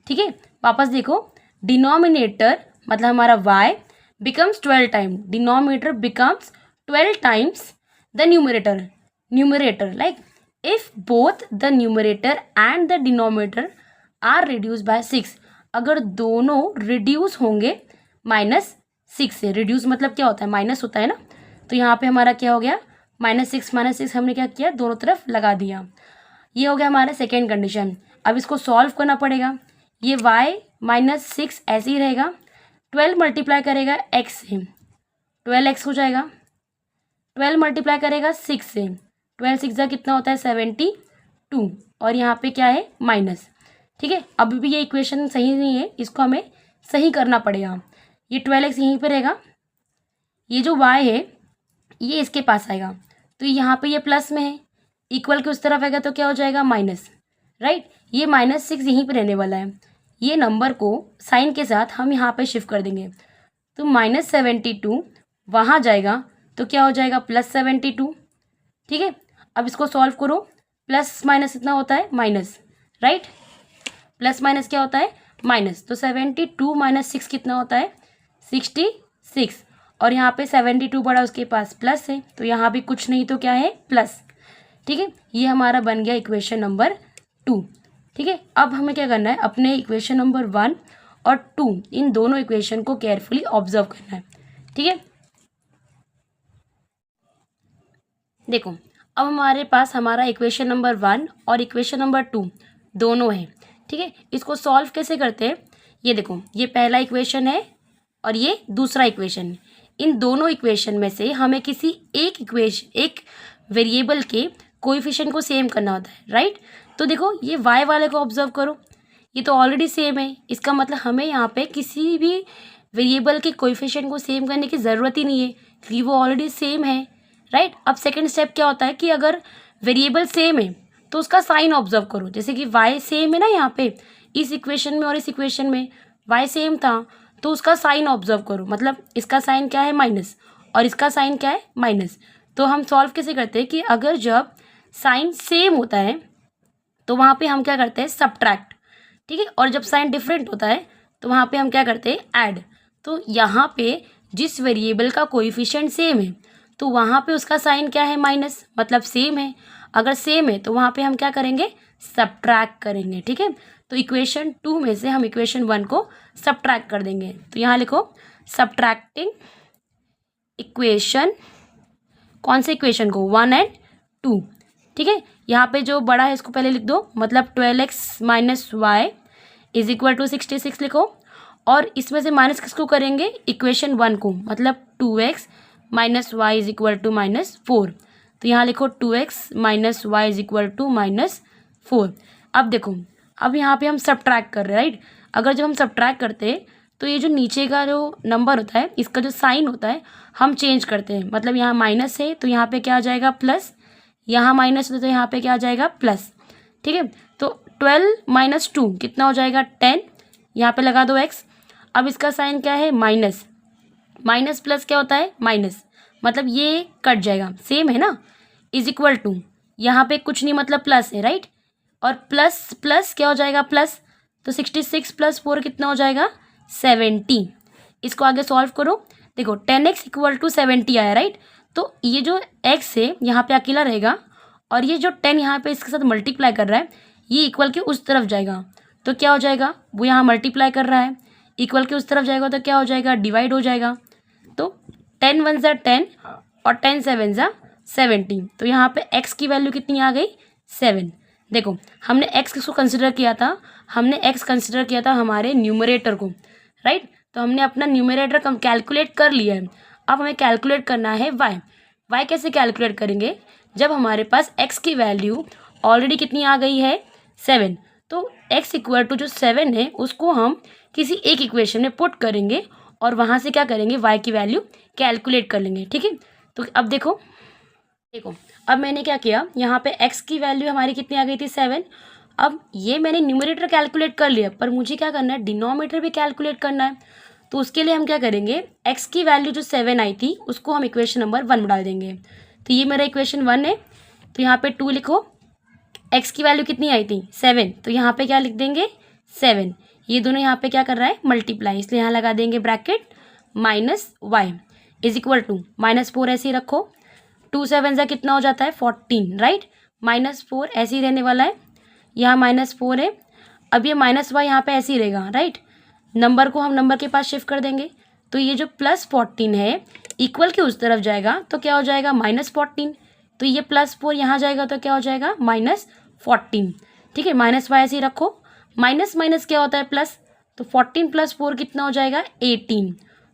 ठीक है, वापस देखो, डिनोमिनेटर मतलब हमारा y becomes 12 time, denominator becomes 12 times the numerator. Numerator like if both the numerator and the denominator are reduce by 6। अगर दोनों रिड्यूस होंगे -6 से, रिड्यूस मतलब क्या होता है, माइनस होता है ना, तो यहाँ पे हमारा क्या हो गया, -6 हमने क्या किया, दोनों तरफ लगा दिया। ये हो गया हमारा सेकेंड कंडीशन। अब इसको सॉल्व करना पड़ेगा। ये y -6 ऐसे ही रहेगा, 12 मल्टीप्लाई करेगा x से, 12x हो जाएगा, 12 मल्टीप्लाई करेगा 6 से, 12 6 जा कितना होता है, 72, और यहाँ पे क्या है, माइनस। ठीक है, अभी भी ये इक्वेशन सही नहीं है, इसको हमें सही करना पड़ेगा। ये 12x यहीं पे रहेगा, ये जो y है ये इसके पास आएगा, तो यहाँ पे ये प्लस में है, इक्वल के उस तरफ आएगा तो क्या हो जाएगा, माइनस, राइट। ये -6 यहीं पे रहने वाला है, ये नंबर को साइन के साथ हम यहाँ पे शिफ्ट कर देंगे, तो -72 वहाँ जाएगा तो क्या हो जाएगा, +72। ठीक है, अब इसको सॉल्व करो, प्लस माइनस इतना होता है माइनस, राइट, प्लस माइनस क्या होता है, माइनस। तो 72 - 6 कितना होता है, 66, और यहाँ पे 72 बड़ा उसके पास प्लस है, तो यहाँ भी कुछ नहीं तो क्या है, प्लस। ठीक है, ये हमारा बन गया इक्वेशन नंबर 2। ठीक है, अब हमें क्या करना है, अपने इक्वेशन नंबर 1 और 2 इन दोनों इक्वेशन को केयरफुली ऑब्जर्व करना है। ठीक है, देखो अब हमारे पास हमारा इक्वेशन नंबर 1 और इक्वेशन नंबर 2 दोनों है। ठीक है, इसको सॉल्व कैसे करते हैं, ये देखो, ये पहला इक्वेशन है और ये दूसरा इक्वेशन है। इन दोनों इक्वेशन में से हमें किसी एक वेरिएबल के कोएफिशिएंट को सेम करना होता है, राइट। तो देखो ये वाई वाले को ऑब्जर्व करो, ये तो ऑलरेडी सेम है, इसका मतलब हमें यहाँ पे किसी भी वेरिएबल के कोएफिशिएंट को सेम करने की ज़रूरत ही नहीं है क्योंकि वो ऑलरेडी सेम है, राइट। अब सेकंड स्टेप क्या होता है कि अगर वेरिएबल सेम है तो उसका साइन ऑब्जर्व करो। जैसे कि वाई सेम है ना यहाँ पे, इस इक्वेशन में और इस इक्वेशन में वाई सेम था तो उसका साइन ऑब्जर्व करो। मतलब इसका साइन क्या है माइनस और इसका साइन क्या है माइनस। तो हम सॉल्व कैसे करते हैं कि अगर जब साइन सेम होता है तो वहाँ पे हम क्या करते हैं सब्ट्रैक्ट, ठीक है। और जब साइन डिफरेंट होता है तो वहाँ पे हम क्या करते हैं ऐड। तो यहाँ पे जिस वेरिएबल का कोएफिशिएंट सेम है तो वहाँ पे उसका साइन क्या है माइनस, मतलब सेम है। अगर सेम है तो वहाँ पे हम क्या करेंगे सब्ट्रैक्ट करेंगे, ठीक है। तो इक्वेशन 2 में से हम इक्वेशन 1 को सब्ट्रैक्ट कर देंगे। तो यहाँ लिखो सब्ट्रैक्टिंग इक्वेशन, कौन से इक्वेशन को 1 और 2, ठीक है। यहाँ पे जो बड़ा है इसको पहले लिख दो, मतलब 12x minus Y is equal to 66 लिखो। और इसमें से माइनस किसको करेंगे इक्वेशन 1 को, मतलब 2x minus Y is equal to -4। तो यहाँ लिखो 2x minus Y is equal to -4। अब देखो अब यहाँ पे हम सब्ट्रैक्ट कर रहे हैं, राइट। अगर जब हम सब्ट्रैक्ट करते हैं तो ये जो नीचे का जो नंबर होता है इसका जो साइन होता है हम चेंज करते हैं। मतलब यहाँ माइनस है तो यहाँ पे क्या आ जाएगा प्लस, यहाँ माइनस है तो यहाँ पे क्या आ जाएगा प्लस, ठीक है। तो 12 माइनस 2 कितना हो जाएगा 10, यहाँ पे लगा दो x। अब इसका साइन क्या है माइनस, माइनस प्लस क्या होता है माइनस, मतलब ये कट जाएगा, सेम है ना। इज इक्वल टू यहाँ पे कुछ नहीं मतलब प्लस है, राइट। और प्लस प्लस क्या हो जाएगा प्लस, तो 66 प्लस 4 कितना हो जाएगा 70। इसको आगे सॉल्व करो, देखो 10x इक्वल टू 70 आया, राइट। तो ये जो x है यहाँ पे अकेला रहेगा और ये जो 10 यहाँ पे इसके साथ मल्टीप्लाई कर रहा है ये इक्वल के उस तरफ जाएगा तो क्या हो जाएगा, वो यहाँ मल्टीप्लाई कर रहा है इक्वल के उस तरफ जाएगा तो क्या हो जाएगा डिवाइड हो जाएगा। तो 10 1 ज़ा 10 और 10 7 ज़ा 70। तो यहाँ पे x की वैल्यू कितनी आ गई 7। देखो हमने x किसको कंसिडर किया था, हमने x कंसिडर किया था हमारे न्यूमरेटर को, राइट। तो हमने अपना न्यूमरेटर कम कैलकुलेट कर लिया है। अब हमें कैलकुलेट करना है y कैसे कैलकुलेट करेंगे, जब हमारे पास x की वैल्यू ऑलरेडी कितनी आ गई है 7। तो x इक्वल टू जो 7 है उसको हम किसी एक इक्वेशन में पुट करेंगे और वहाँ से क्या करेंगे y की वैल्यू कैलकुलेट कर लेंगे, ठीक है। तो अब देखो अब मैंने क्या किया, यहाँ पे x की वैल्यू हमारी कितनी आ गई थी 7। अब ये मैंने न्यूमरेटर कैलकुलेट कर लिया पर मुझे क्या करना है डिनोमिनेटर भी कैलकुलेट करना है। तो उसके लिए हम क्या करेंगे x की वैल्यू जो 7 आई थी उसको हम इक्वेशन नंबर 1 में डाल देंगे। तो ये मेरा इक्वेशन 1 है, तो यहाँ पे 2 लिखो। x की वैल्यू कितनी आई थी 7, तो यहाँ पे क्या लिख देंगे 7। ये दोनों यहाँ पे क्या कर रहा है मल्टीप्लाई, इसलिए यहाँ लगा देंगे bracket minus Y is equal to -4 ऐसे ही रखो। 2 7 ज़ा कितना हो जाता है 14, राइट। -4 ऐसे ही रहने वाला है, यहाँ -4 है। अब ये माइनस वाई यहाँ पे ऐसे ही रहेगा, राइट। नंबर को हम नंबर के पास शिफ्ट कर देंगे तो ये जो +14 है इक्वल के उस तरफ जाएगा तो क्या हो जाएगा -14। तो ये +4 यहाँ जाएगा तो क्या हो जाएगा -14, ठीक है। माइनस वाई ऐसे ही रखो, माइनस माइनस क्या होता है प्लस, तो 14 + 4 कितना हो जाएगा 18।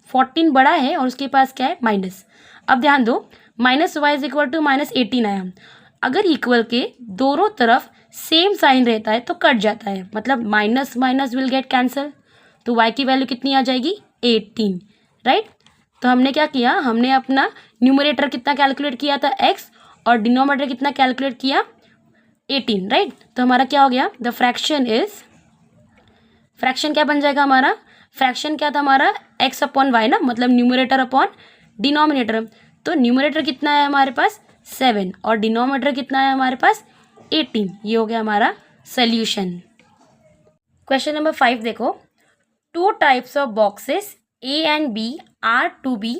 14 बड़ा है और उसके पास क्या है माइनस। अब ध्यान दो -y इज इक्वल टू -18 आया। अगर इक्वल के दोनों तरफ सेम साइन रहता है तो कट जाता है, मतलब minus minus will get cancel. तो y की वैल्यू कितनी आ जाएगी 18, राइट। तो हमने क्या किया, हमने अपना न्यूमरेटर कितना कैलकुलेट किया था x और डिनोमिनेटर कितना कैलकुलेट किया 18, राइट। तो हमारा क्या हो गया द फ्रैक्शन क्या बन जाएगा हमारा, फ्रैक्शन क्या था हमारा x अपॉन वाई ना, मतलब न्यूमरेटर अपॉन डिनोमिनेटर। तो न्यूमरेटर कितना है हमारे पास 7 और डिनोमिनेटर कितना है हमारे पास 18। ये हो गया हमारा सोल्यूशन। क्वेश्चन नंबर 5 देखो, 2 types of boxes A and B are to be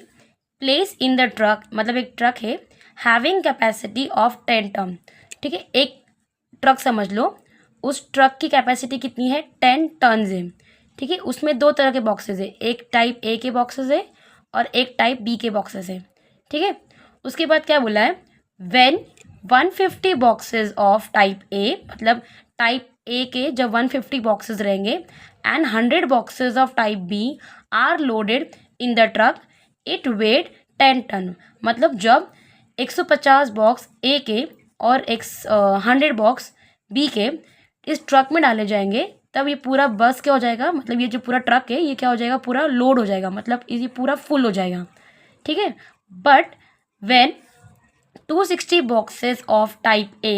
place in the truck, मतलब एक ट्रक है हैविंग कैपेसिटी ऑफ 10 टन, ठीक है। एक ट्रक समझ लो, उस ट्रक की कैपेसिटी कितनी है 10 टन है, ठीक है। उसमें 2 तरह के बॉक्सेस है, एक टाइप A के बॉक्सेस है और एक टाइप B के बॉक्सेस है, ठीक है। उसके बाद क्या बोला है, when 150 boxes of type A, मतलब टाइप A के जब 150 बॉक्सेस रहेंगे and 100 boxes of type B are loaded in the truck it weight 10 ton, मतलब जब 150 बॉक्स A के और 100 बॉक्स बी के इस ट्रक में डाले जाएंगे, तब ये पूरा बस क्या हो जाएगा, मतलब ये जो पूरा ट्रक है ये क्या हो जाएगा, पूरा लोड हो जाएगा, मतलब ये पूरा फुल हो जाएगा, ठीक है। But when 260 boxes of type A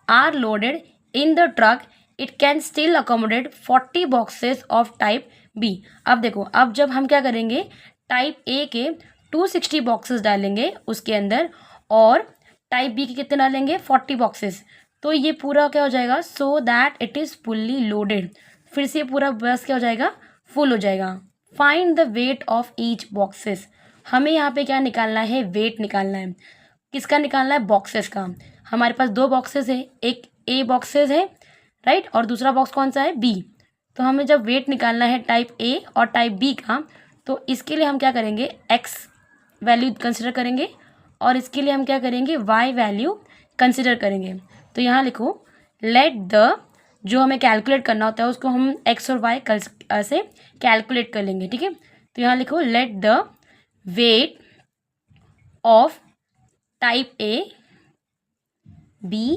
are loaded in the truck, it can still accommodate 40 boxes of type B। अब देखो, अब जब हम क्या करेंगे, टाइप ए के 260 बॉक्सेस डालेंगे उसके अंदर और टाइप बी के कितने डालेंगे, 40 बॉक्सेस, तो ये पूरा क्या हो जाएगा, so that it is fully loaded, फिर से पूरा बस क्या हो जाएगा, फुल हो जाएगा। Find the weight of each boxes, हमें यहाँ पे क्या निकालना है, वेट निकालना है। किसका निकालना है, बॉक्सेस का। हमारे पास 2 बॉक्सेस है, एक ए बॉक्सेस है राइट, और दूसरा बॉक्स कौन सा है, बी। तो हमें जब वेट निकालना है टाइप ए और टाइप बी का, तो इसके लिए हम क्या करेंगे, एक्स वैल्यू कंसिडर करेंगे और इसके लिए हम क्या करेंगे, वाई वैल्यू कंसिडर करेंगे। तो यहाँ लिखो लेट द, जो हमें कैलकुलेट करना होता है उसको हम एक्स और वाई से कैलकुलेट कर लेंगे, ठीक है। तो यहाँ लिखो let the weight of type A be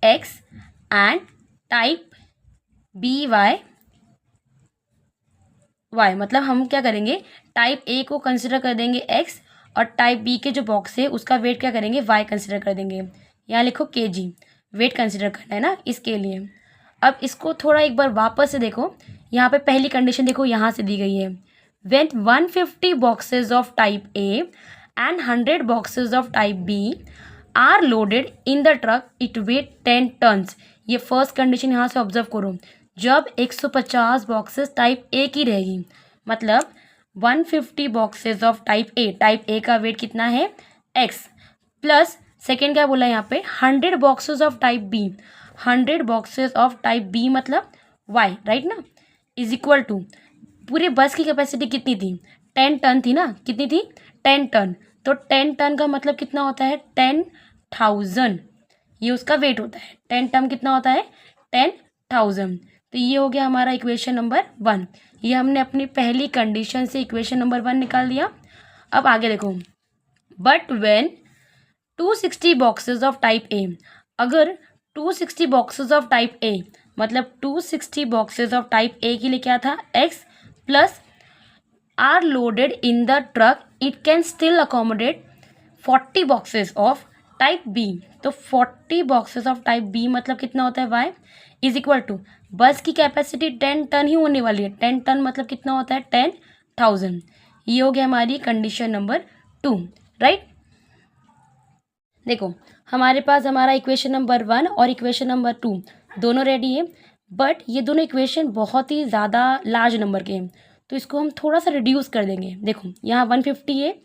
X and type B Y, मतलब हम क्या करेंगे, टाइप ए को कंसिडर कर देंगे एक्स और टाइप बी के जो बॉक्स है उसका वेट क्या करेंगे, वाई कंसिडर कर देंगे। यहाँ लिखो केजी, वेट कंसिडर करना है ना इसके लिए। अब इसको थोड़ा एक बार वापस से देखो, यहाँ पे पहली कंडीशन देखो यहाँ से दी गई है, when 150 boxes of type A and 100 boxes of type B are loaded in the truck it weight 10 tons. ये फर्स्ट कंडीशन यहाँ से ऑब्जर्व करो, जब 150 बॉक्सेस टाइप ए की रहेगी, मतलब 150 बॉक्सेस ऑफ टाइप ए का वेट कितना है, एक्स, प्लस सेकेंड क्या बोला यहाँ पे, 100 boxes of type B, 100 boxes of type B मतलब वाई, राइट ना, इज इक्वल टू, पूरे बस की कैपेसिटी कितनी थी, 10 टन थी ना, कितनी थी, 10 टन। तो 10 टन का मतलब कितना होता है, 10,000, ये उसका वेट होता है। 10 टन कितना होता है, 10,000। तो ये हो गया हमारा इक्वेशन नंबर 1। ये हमने अपनी पहली कंडीशन से इक्वेशन नंबर 1 निकाल दिया। अब आगे देखो, but when 260 boxes of type ए, अगर 260 बॉक्सेस ऑफ टाइप ए, मतलब 260 बॉक्सेस ऑफ टाइप ए के लिए क्या था, X, plus are loaded in the truck it can still accommodate 40 boxes of type B. तो 40 बॉक्सेस ऑफ टाइप बी मतलब कितना होता है, वाई इज इक्वल टू, बस की कैपेसिटी 10 टन ही होने वाली है, 10 टन मतलब कितना होता है, 10,000। ये हो गया हमारी कंडीशन नंबर 2, राइट। देखो हमारे पास हमारा इक्वेशन नंबर 1 और इक्वेशन नंबर 2 दोनों रेडी है, बट ये दोनों इक्वेशन बहुत ही ज़्यादा लार्ज नंबर के हैं, तो इसको हम थोड़ा सा रिड्यूस कर देंगे। देखो यहाँ 150 है,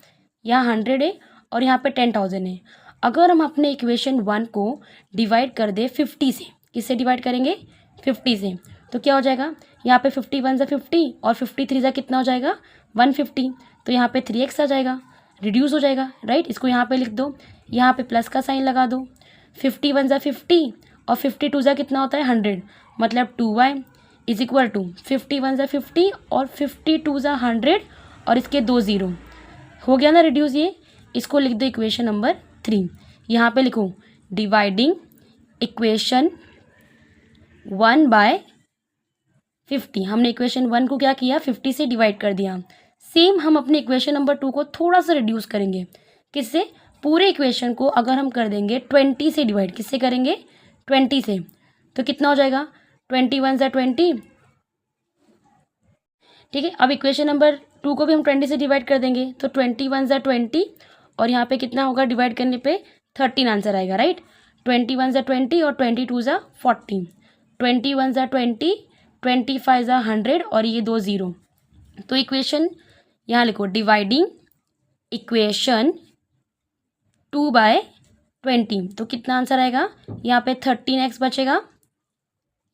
यहाँ 100 है और यहाँ पे 10,000 है। अगर हम अपने इक्वेशन 1 को डिवाइड कर दे 50 से, किससे डिवाइड करेंगे, 50 से, तो क्या हो जाएगा, यहाँ पे 50 1 ज़ा 50 और 53 ज़ा कितना हो जाएगा, 150। तो यहाँ पे 3x आ जाएगा, रिड्यूस हो जाएगा, राइट। इसको यहाँ पे लिख दो, यहाँ पे प्लस का साइन लगा दो, 50 1 ज़ा 50 और 52 ज़ा कितना होता है, 100, मतलब 2y इज इक्वल टू 50 1 ज़ा 50 और 52 ज़ा 100 और इसके 2 0 हो गया ना रिड्यूस। ये इसको लिख दो इक्वेशन नंबर 3। यहाँ पे लिखो डिवाइडिंग इक्वेशन 1 बाय 50, हमने इक्वेशन 1 को क्या किया, 50 से डिवाइड कर दिया। सेम हम अपने इक्वेशन नंबर 2 को थोड़ा सा रिड्यूस करेंगे, किससे, पूरे इक्वेशन को अगर हम कर देंगे 20 से डिवाइड, किससे करेंगे, 20 से, तो कितना हो जाएगा, 20 1 ज़ा 20, ठीक है। अब इक्वेशन नंबर 2 को भी हम 20 से डिवाइड कर देंगे, तो 20 1 ज़ा 20 और यहाँ पे कितना होगा, डिवाइड करने पे 13 आंसर आएगा, राइट। 20 1 ज़ा 20 और 22 ज़ा 40, 20 1 ज़ा 20, 25 ज़ा 100 और ये 2 0। तो इक्वेशन यहाँ लिखो डिवाइडिंग इक्वेशन 2 बाय 20, तो कितना आंसर आएगा, यहाँ पे 13x बचेगा,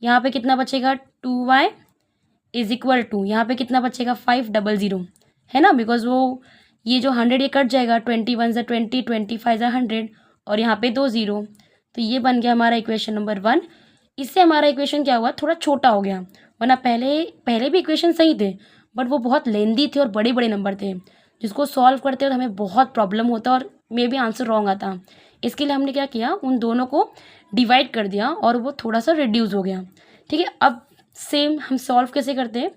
यहाँ पे कितना बचेगा, 2y इज इक्वल टू, यहाँ पे कितना बचेगा, 500 है ना, बिकॉज वो ये जो 100 ये कट जाएगा, 20 1 ज़ा 20, 25 ज़ा 100 और यहाँ पे 2 0। तो ये बन गया हमारा इक्वेशन नंबर 1। इससे हमारा इक्वेशन क्या हुआ, थोड़ा छोटा हो गया, वरना पहले भी इक्वेशन सही थे, बट वो बहुत लेंदी थे और बड़े बड़े नंबर थे, जिसको सॉल्व करते हुए हमें बहुत प्रॉब्लम होता और मे भी आंसर रॉन्ग आता। इसके लिए हमने क्या किया, उन दोनों को डिवाइड कर दिया और वो थोड़ा सा रिड्यूस हो गया। ठीक है, अब सेम हम सॉल्व कैसे करते हैं,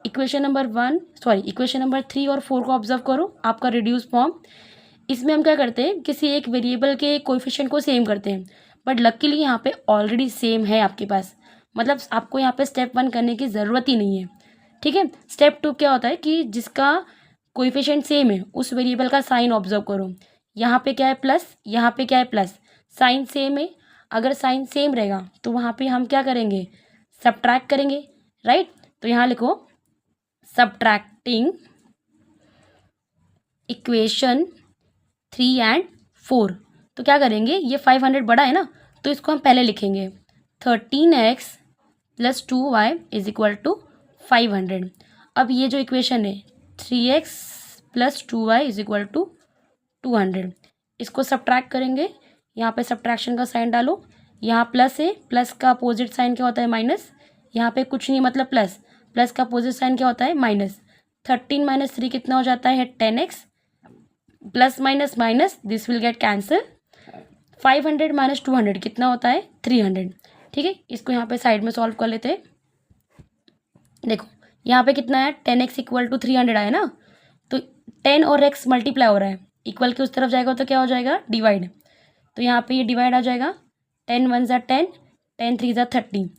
इक्वेशन नंबर 3 और 4 को ऑब्जर्व करो, आपका रिड्यूस फॉर्म। इसमें हम क्या करते हैं, किसी एक वेरिएबल के कोएफिशिएंट को सेम करते हैं, बट लकीली यहाँ पे ऑलरेडी सेम है आपके पास, मतलब आपको यहाँ पे स्टेप 1 करने की ज़रूरत ही नहीं है। ठीक है, स्टेप 2 क्या होता है कि जिसका कोएफिशिएंट सेम है उस वेरिएबल का साइन ऑब्जर्व करो। यहाँ पे क्या है प्लस, यहाँ पे क्या है प्लस, साइन सेम है। अगर साइन सेम रहेगा तो वहाँ पे हम क्या करेंगे, सब्ट्रैक्ट करेंगे, राइट। तो यहाँ लिखो सब्ट्रैक्टिंग इक्वेशन 3 एंड 4। तो क्या करेंगे, ये 500 बड़ा है ना, तो इसको हम पहले लिखेंगे 13x + 2y = 500। अब ये जो इक्वेशन है 3x + 2y = 200, इसको सब्ट्रैक्ट करेंगे। यहाँ पे सब्ट्रैक्शन का साइन डालो, यहाँ प्लस है, प्लस का अपोजिट साइन क्या होता है, माइनस। यहाँ पे कुछ नहीं मतलब प्लस, प्लस का अपोजिट साइन क्या होता है, माइनस। 13 - 3 कितना हो जाता है, 10x, plus minus minus this will get cancel. 500 - 200 कितना होता है, 300। ठीक है, इसको यहाँ पे साइड में सॉल्व कर लेते हैं। देखो यहाँ पे कितना है, 10x = 300 आया ना, तो 10 और x मल्टीप्लाई हो रहा है, इक्वल के उस तरफ जाएगा तो क्या हो जाएगा, डिवाइड। तो यहाँ पे ये डिवाइड आ जाएगा, 10 × 1 = 10, 10 × 3 = 30,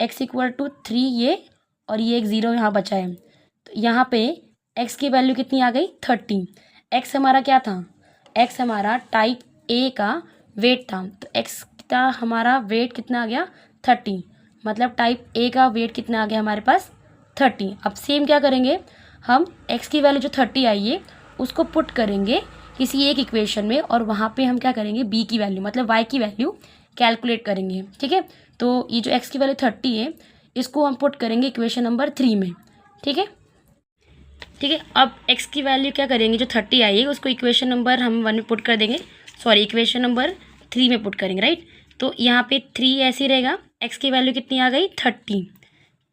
x = 3 ये, और ये एक 0 यहाँ बचा है। तो यहाँ पे x की वैल्यू कितनी आ गई, 30। x हमारा क्या था, x हमारा टाइप ए का वेट था, तो x का हमारा वेट कितना आ गया, 30, मतलब टाइप ए का वेट कितना आ गया हमारे पास, 30। अब सेम क्या करेंगे, हम x की वैल्यू जो 30 आई है उसको पुट करेंगे किसी एक इक्वेशन में, और वहाँ पे हम क्या करेंगे, b की वैल्यू मतलब y की वैल्यू कैलकुलेट करेंगे। ठीक है, तो ये जो x की वैल्यू 30 है इसको हम पुट करेंगे इक्वेशन नंबर 3 में। ठीक है, ठीक है, अब x की वैल्यू क्या करेंगे, जो 30 आई है उसको इक्वेशन नंबर हम 1 में पुट कर देंगे, इक्वेशन नंबर 3 में पुट करेंगे, राइट। तो यहाँ पे 3 ऐसे ही रहेगा, x की वैल्यू कितनी आ गई, 30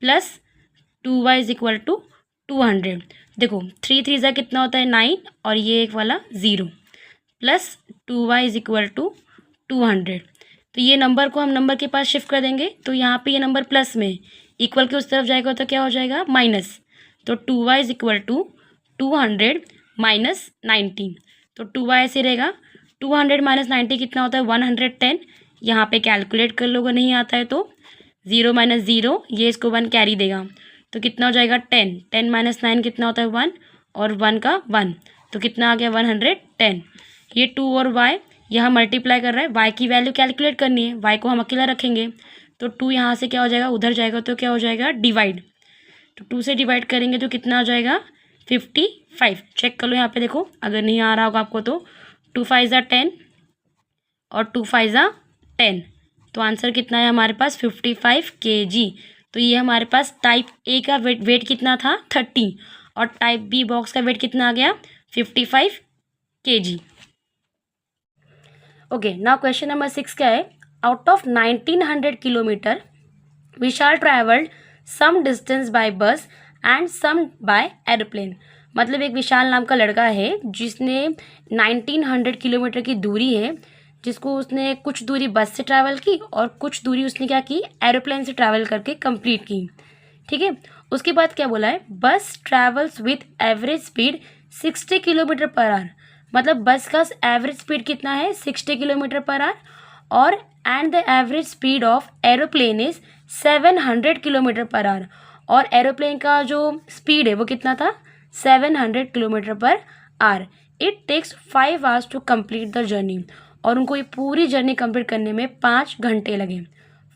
+ 2y = 200। देखो 3 × 3 = कितना होता है, 9, और ये एक वाला 0, + 2y = 200। तो ये नंबर को हम नंबर के पास शिफ्ट कर देंगे, तो यहाँ पे ये नंबर प्लस में, इक्वल के उस तरफ जाएगा तो क्या हो जाएगा, माइनस। तो 2y = 200 - 90, तो 2y ऐसे रहेगा, 200 - 90 कितना होता है, 110। यहाँ पे कैलकुलेट कर लो, अगर नहीं आता है तो 0 - 0, ये इसको 1 कैरी देगा, तो कितना हो जाएगा, 10। 10 - 9 कितना होता है, 1, और 1 का 1, तो कितना आ गया, 110। ये 2 और y यहाँ मल्टीप्लाई कर रहा है, y की वैल्यू कैलकुलेट करनी है, y को हम अकेला रखेंगे, तो 2 यहाँ से क्या हो जाएगा, उधर जाएगा तो क्या हो जाएगा, डिवाइड। तो 2 से डिवाइड करेंगे तो कितना आ जाएगा, 55। चेक कर लो यहाँ पे, देखो अगर नहीं आ रहा होगा आपको तो 2 × 5 = 10 और 2 × 5 = 10, तो आंसर कितना है हमारे पास, 55 kg। तो ये हमारे पास टाइप ए का वेट कितना था, 30, और टाइप बी बॉक्स का वेट कितना आ गया, 55 kg। Okay, now question number 6 क्या है, out of 1900 kilometre Vishal travelled some distance by bus and some by aeroplane. मतलब एक विशाल नाम का लड़का है जिसने 1900 किलोमीटर की दूरी है, जिसको उसने कुछ दूरी बस से ट्रैवल की और कुछ दूरी उसने क्या की, एरोप्लेन से ट्रैवल करके कंप्लीट की। ठीक है, उसके बाद क्या बोला है, बस travels with average speed 60 km/h, मतलब बस का एवरेज स्पीड कितना है, 60 km/h, और and the average speed of aeroplane is 700 km/h, और एरोप्लेन का जो स्पीड है वो कितना था, 700 km/h। It takes 5 hours to complete the journey, और उनको ये पूरी जर्नी कंप्लीट करने में 5 घंटे लगे।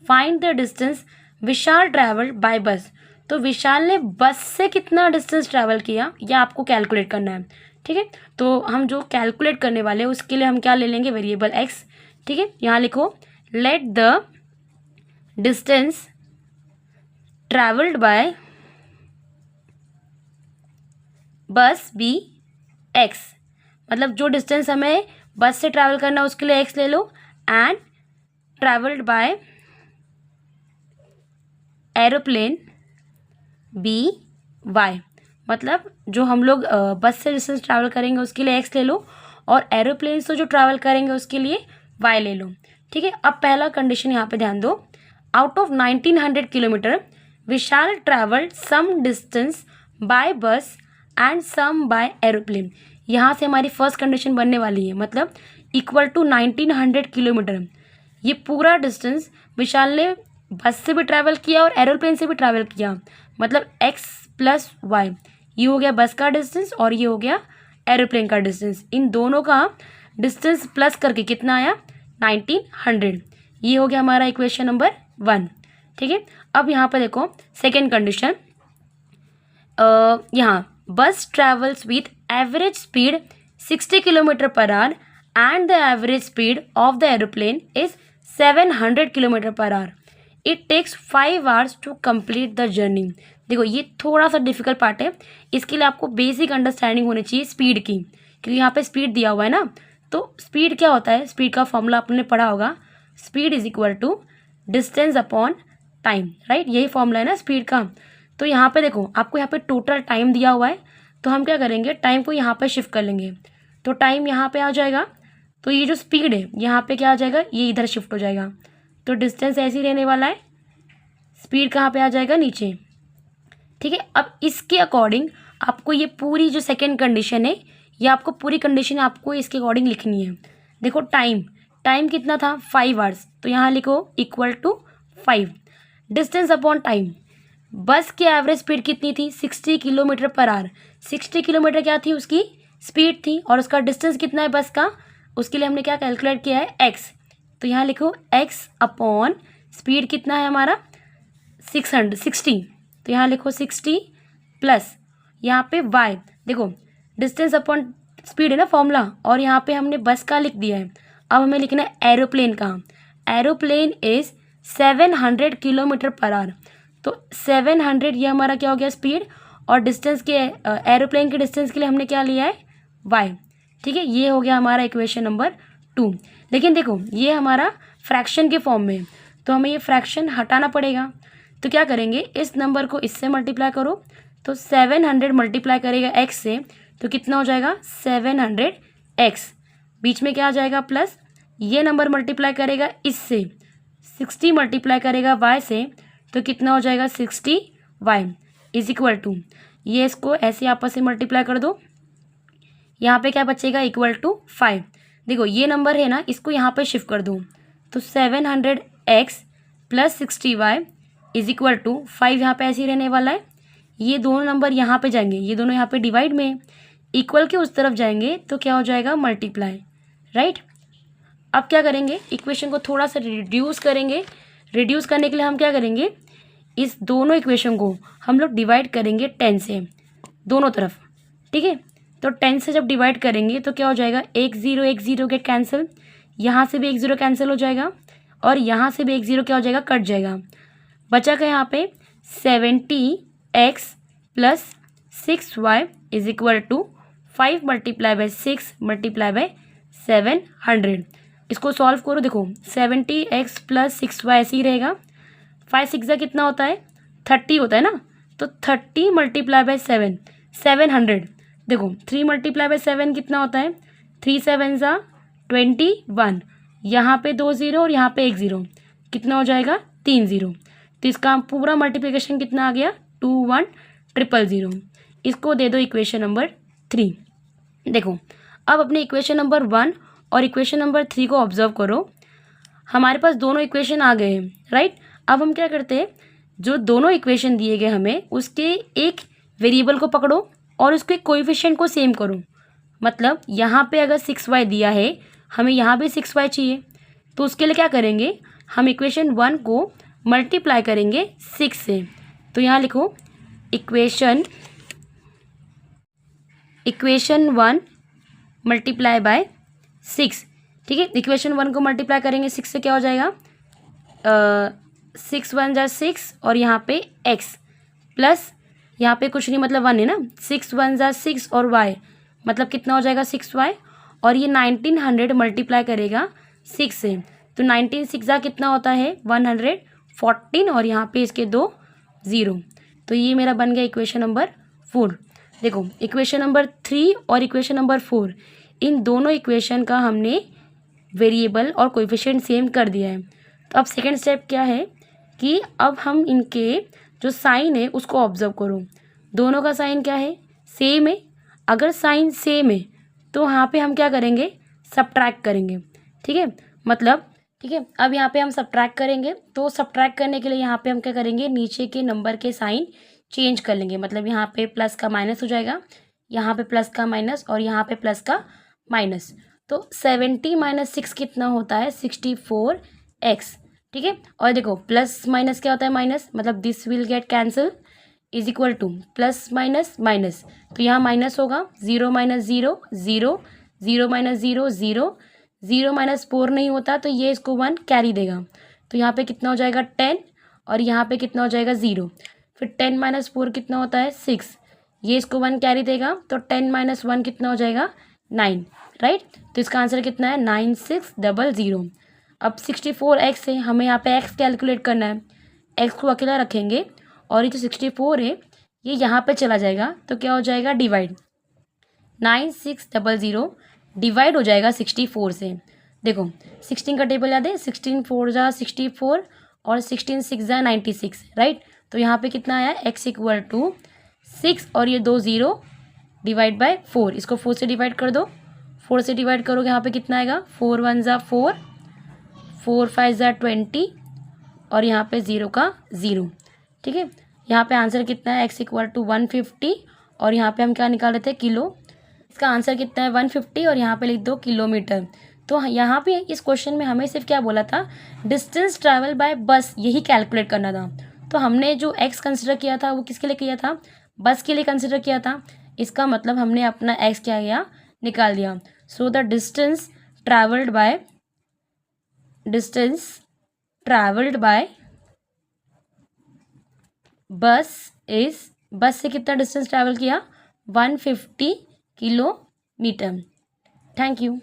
Find the distance Vishal travel by बस। तो विशाल ने बस से कितना डिस्टेंस ट्रैवल किया यह आपको कैलकुलेट करना है। ठीक है, तो हम जो कैलकुलेट करने वाले हैं उसके लिए हम क्या ले लेंगे, वेरिएबल x। ठीक है, यहाँ लिखो let the distance travelled bye बस बी x, मतलब जो डिस्टेंस हमें बस से ट्रैवल करना है उसके लिए x ले लो, and travelled by aeroplane be Y, मतलब जो हम लोग बस से डिस्टेंस ट्रैवल करेंगे उसके लिए x ले लो, और एरोप्लेन से जो ट्रैवल करेंगे उसके लिए y ले लो। ठीक है, अब पहला कंडीशन यहाँ पे ध्यान दो, out of 1900 kilometre Vishal travel some distance by bus and some by aeroplane. यहाँ से हमारी फर्स्ट कंडीशन बनने वाली है, मतलब इक्वल टू 1900 किलोमीटर। ये पूरा डिस्टेंस विशाल ने बस से भी ट्रैवल किया और एरोप्लेन से भी ट्रैवल किया, मतलब x प्लस वाई। ये हो गया बस का डिस्टेंस और ये हो गया एरोप्लेन का डिस्टेंस। इन दोनों का डिस्टेंस प्लस करके कितना आया 1900। ये हो गया हमारा इक्वेशन नंबर 1। ठीक है, अब यहाँ पर देखो सेकेंड कंडीशन, यहाँ bus travels with average speed 60 kilometre per hour and the average speed of the aeroplane is 700 kilometre per hour. It takes 5 hours to complete the journey. देखो ये थोड़ा सा डिफिकल्ट पार्ट है, इसके लिए आपको बेसिक अंडरस्टैंडिंग होनी चाहिए स्पीड की, क्योंकि यहाँ पे स्पीड दिया हुआ है ना। तो स्पीड क्या होता है, स्पीड का फॉर्मूला आपने पढ़ा होगा, speed is equal to distance upon time, right. यही फॉर्मूला है ना स्पीड का। तो यहाँ पे देखो आपको यहाँ पे टोटल टाइम दिया हुआ है, तो हम क्या करेंगे, टाइम को यहाँ पे शिफ्ट कर लेंगे। तो टाइम यहाँ पे आ जाएगा, तो ये जो स्पीड है यहाँ पे क्या आ जाएगा, ये इधर शिफ्ट हो जाएगा। तो डिस्टेंस ऐसे ही रहने वाला है, स्पीड कहाँ पे आ जाएगा, नीचे। ठीक है, अब इसके अकॉर्डिंग आपको ये पूरी जो सेकेंड कंडीशन है, ये आपको पूरी कंडीशन आपको इसके अकॉर्डिंग लिखनी है। देखो टाइम कितना था 5 आवर्स, तो यहाँ लिखो equal to 5। Distance upon time, bus की एवरेज स्पीड कितनी थी 60 किलोमीटर पर आवर। 60 किलोमीटर क्या थी, उसकी स्पीड थी, और उसका डिस्टेंस कितना है बस का, उसके लिए हमने क्या कैलकुलेट किया है x। तो यहाँ लिखो x अपॉन स्पीड कितना है हमारा 60, तो यहाँ लिखो 60 प्लस यहाँ पे y। देखो डिस्टेंस अपॉन स्पीड है ना फॉर्मूला, और यहाँ पे हमने बस का लिख दिया है। अब हमें लिखना है एरोप्लेन का। Aeroplane is 700 kilometre per our. तो 700 ये हमारा क्या हो गया स्पीड, और डिस्टेंस के एरोप्लेन के डिस्टेंस के लिए हमने क्या लिया है y। ठीक है, ये हो गया हमारा इक्वेशन नंबर 2। लेकिन देखो ये हमारा फ्रैक्शन के फॉर्म में, तो हमें ये फ्रैक्शन हटाना पड़ेगा। तो क्या करेंगे, इस नंबर को इससे मल्टीप्लाई करो, तो 700 मल्टीप्लाई करेगा x से, तो कितना हो जाएगा 700x। बीच में क्या आ जाएगा प्लस, ये नंबर मल्टीप्लाई करेगा इससे, 60 मल्टीप्लाई करेगा y से, तो कितना हो जाएगा 60y इज इक्वल टू, ये इसको ऐसे आपस से मल्टीप्लाई कर दो, यहाँ पे क्या बचेगा इक्वल टू 5। देखो ये नंबर है ना, इसको यहाँ पे शिफ्ट कर दूँ, तो 700x plus 60y is equal to 5, यहाँ पे ऐसे ही रहने वाला है। ये दोनों नंबर यहाँ पे जाएंगे, ये दोनों यहाँ पे डिवाइड में, इक्वल के उस तरफ जाएंगे, तो क्या हो जाएगा मल्टीप्लाई, राइट। अब क्या करेंगे, इक्वेशन को थोड़ा सा रिड्यूस करेंगे। रिड्यूस करने के लिए हम क्या करेंगे, इस दोनों इक्वेशन को हम लोग डिवाइड करेंगे 10 से दोनों तरफ। ठीक है, तो 10 से जब डिवाइड करेंगे तो क्या हो जाएगा, 1 0 गेट कैंसिल, यहाँ से भी 1 0 कैंसिल हो जाएगा, और यहाँ से भी 1 0 क्या हो जाएगा, कट जाएगा। बचा क्या यहाँ पे 70x plus 6y is equal to 5 multiply by 6 multiply by 700। इसको सॉल्व करो, देखो 70x प्लस 6y ऐसे ही रहेगा। 5 6 कितना होता है 30 होता है ना, तो 30 मल्टीप्लाई बाई 7 700। देखो 3 मल्टीप्लाई बाई 7 कितना होता है, 3 7 21। यहाँ पे 2 0 और यहाँ पे 1 0, कितना हो जाएगा 3 0। तो इसका पूरा मल्टीप्लिकेशन कितना आ गया 2 1 0 0। इसको दे दो इक्वेशन नंबर 3। देखो अब अपने इक्वेशन नंबर 1 और इक्वेशन नंबर 3 को ऑब्जर्व करो, हमारे पास दोनों इक्वेशन आ गए हैं, राइट। अब हम क्या करते हैं, जो दोनों इक्वेशन दिए गए हमें, उसके एक वेरिएबल को पकड़ो और उसके कोएफिशिएंट को सेम करो। मतलब यहाँ पे अगर 6y दिया है, हमें यहाँ भी 6y चाहिए, तो उसके लिए क्या करेंगे, हम इक्वेशन 1 को मल्टीप्लाई करेंगे 6 से। तो यहाँ लिखो इक्वेशन 1 मल्टीप्लाई बाय 6। ठीक है, इक्वेशन 1 को मल्टीप्लाई करेंगे 6 से, क्या हो जाएगा 6 1 6 और यहाँ पे x प्लस यहाँ पे कुछ नहीं, मतलब 1 है ना, 6 1 6 और y मतलब कितना हो जाएगा 6y, और ये 1900 मल्टीप्लाई करेगा 6 से, तो 19 6 कितना होता है 114, और यहाँ पे इसके 2 0। तो ये मेरा बन गया इक्वेशन नंबर 4। देखो इक्वेशन नंबर 3 और इक्वेशन नंबर 4, इन दोनों इक्वेशन का हमने वेरिएबल और कोएफिशिएंट सेम कर दिया है। तो अब सेकेंड स्टेप क्या है कि अब हम इनके जो साइन है उसको ऑब्जर्व करो। दोनों का साइन क्या है, सेम है। अगर साइन सेम है तो यहाँ पे हम क्या करेंगे, सब्ट्रैक्ट करेंगे। ठीक है, मतलब ठीक है, अब यहाँ पे हम सब्ट्रैक्ट करेंगे। तो सब्ट्रैक्ट करने के लिए यहाँ पे हम क्या करेंगे, नीचे के नंबर के साइन चेंज कर लेंगे। मतलब यहाँ पे प्लस का माइनस हो जाएगा, यहाँ पे प्लस का माइनस और यहाँ पे प्लस का माइनस। तो 70 माइनस 6 कितना होता है, 64x। ठीक है, और देखो प्लस माइनस क्या होता है, माइनस, मतलब this will get cancel, is equal two plus minus minus. तो यहाँ माइनस होगा, 0 माइनस 0 0, 0 माइनस 0 0, 0 माइनस 4 नहीं होता तो ये इसको 1 कैरी देगा। तो यहाँ पे कितना हो जाएगा 10 और यहाँ पे कितना हो जाएगा 0। फिर 10 माइनस 4 कितना होता है 6, ये इसको 1 कैरी देगा। तो 10 माइनस 1 कितना हो जाएगा 9, राइट। तो इसका आंसर कितना है 9600। अब 64x है, हमें यहाँ पे x कैलकुलेट करना है। x को अकेला रखेंगे और ये जो 64 है ये यहाँ पे चला जाएगा। तो क्या हो जाएगा, डिवाइड 9600 डिवाइड हो जाएगा 64 से। देखो 16 का टेबल याद है, 16 4 जा 64 और 16 6 जा 96, राइट। तो यहाँ पे कितना आया, x इक्वल टू 6 और ये 2 0 डिवाइड बाय 4। इसको 4 से डिवाइड कर दो, 4 से डिवाइड करोगे यहाँ पे कितना आएगा, 4 1 जा 4, 4 5 जा 20 और यहाँ पे 0 का 0। ठीक है, यहाँ पे आंसर कितना है, x इक्वल टू 150 और यहाँ पे हम क्या निकाल रहे थे, किलो। इसका आंसर कितना है 150 और यहाँ पे लिख दो किलोमीटर। तो यहाँ पे इस क्वेश्चन में हमें सिर्फ क्या बोला था, डिस्टेंस ट्रैवल बाय बस, यही कैलकुलेट करना था। तो हमने जो x कंसिडर किया था वो किसके लिए किया था, बस के लिए कंसिडर किया था। इसका मतलब हमने अपना x क्या किया, निकाल दिया। So the distance travelled bye बस से कितना डिस्टेंस ट्रैवल किया, 150 किलोमीटर। Thank you.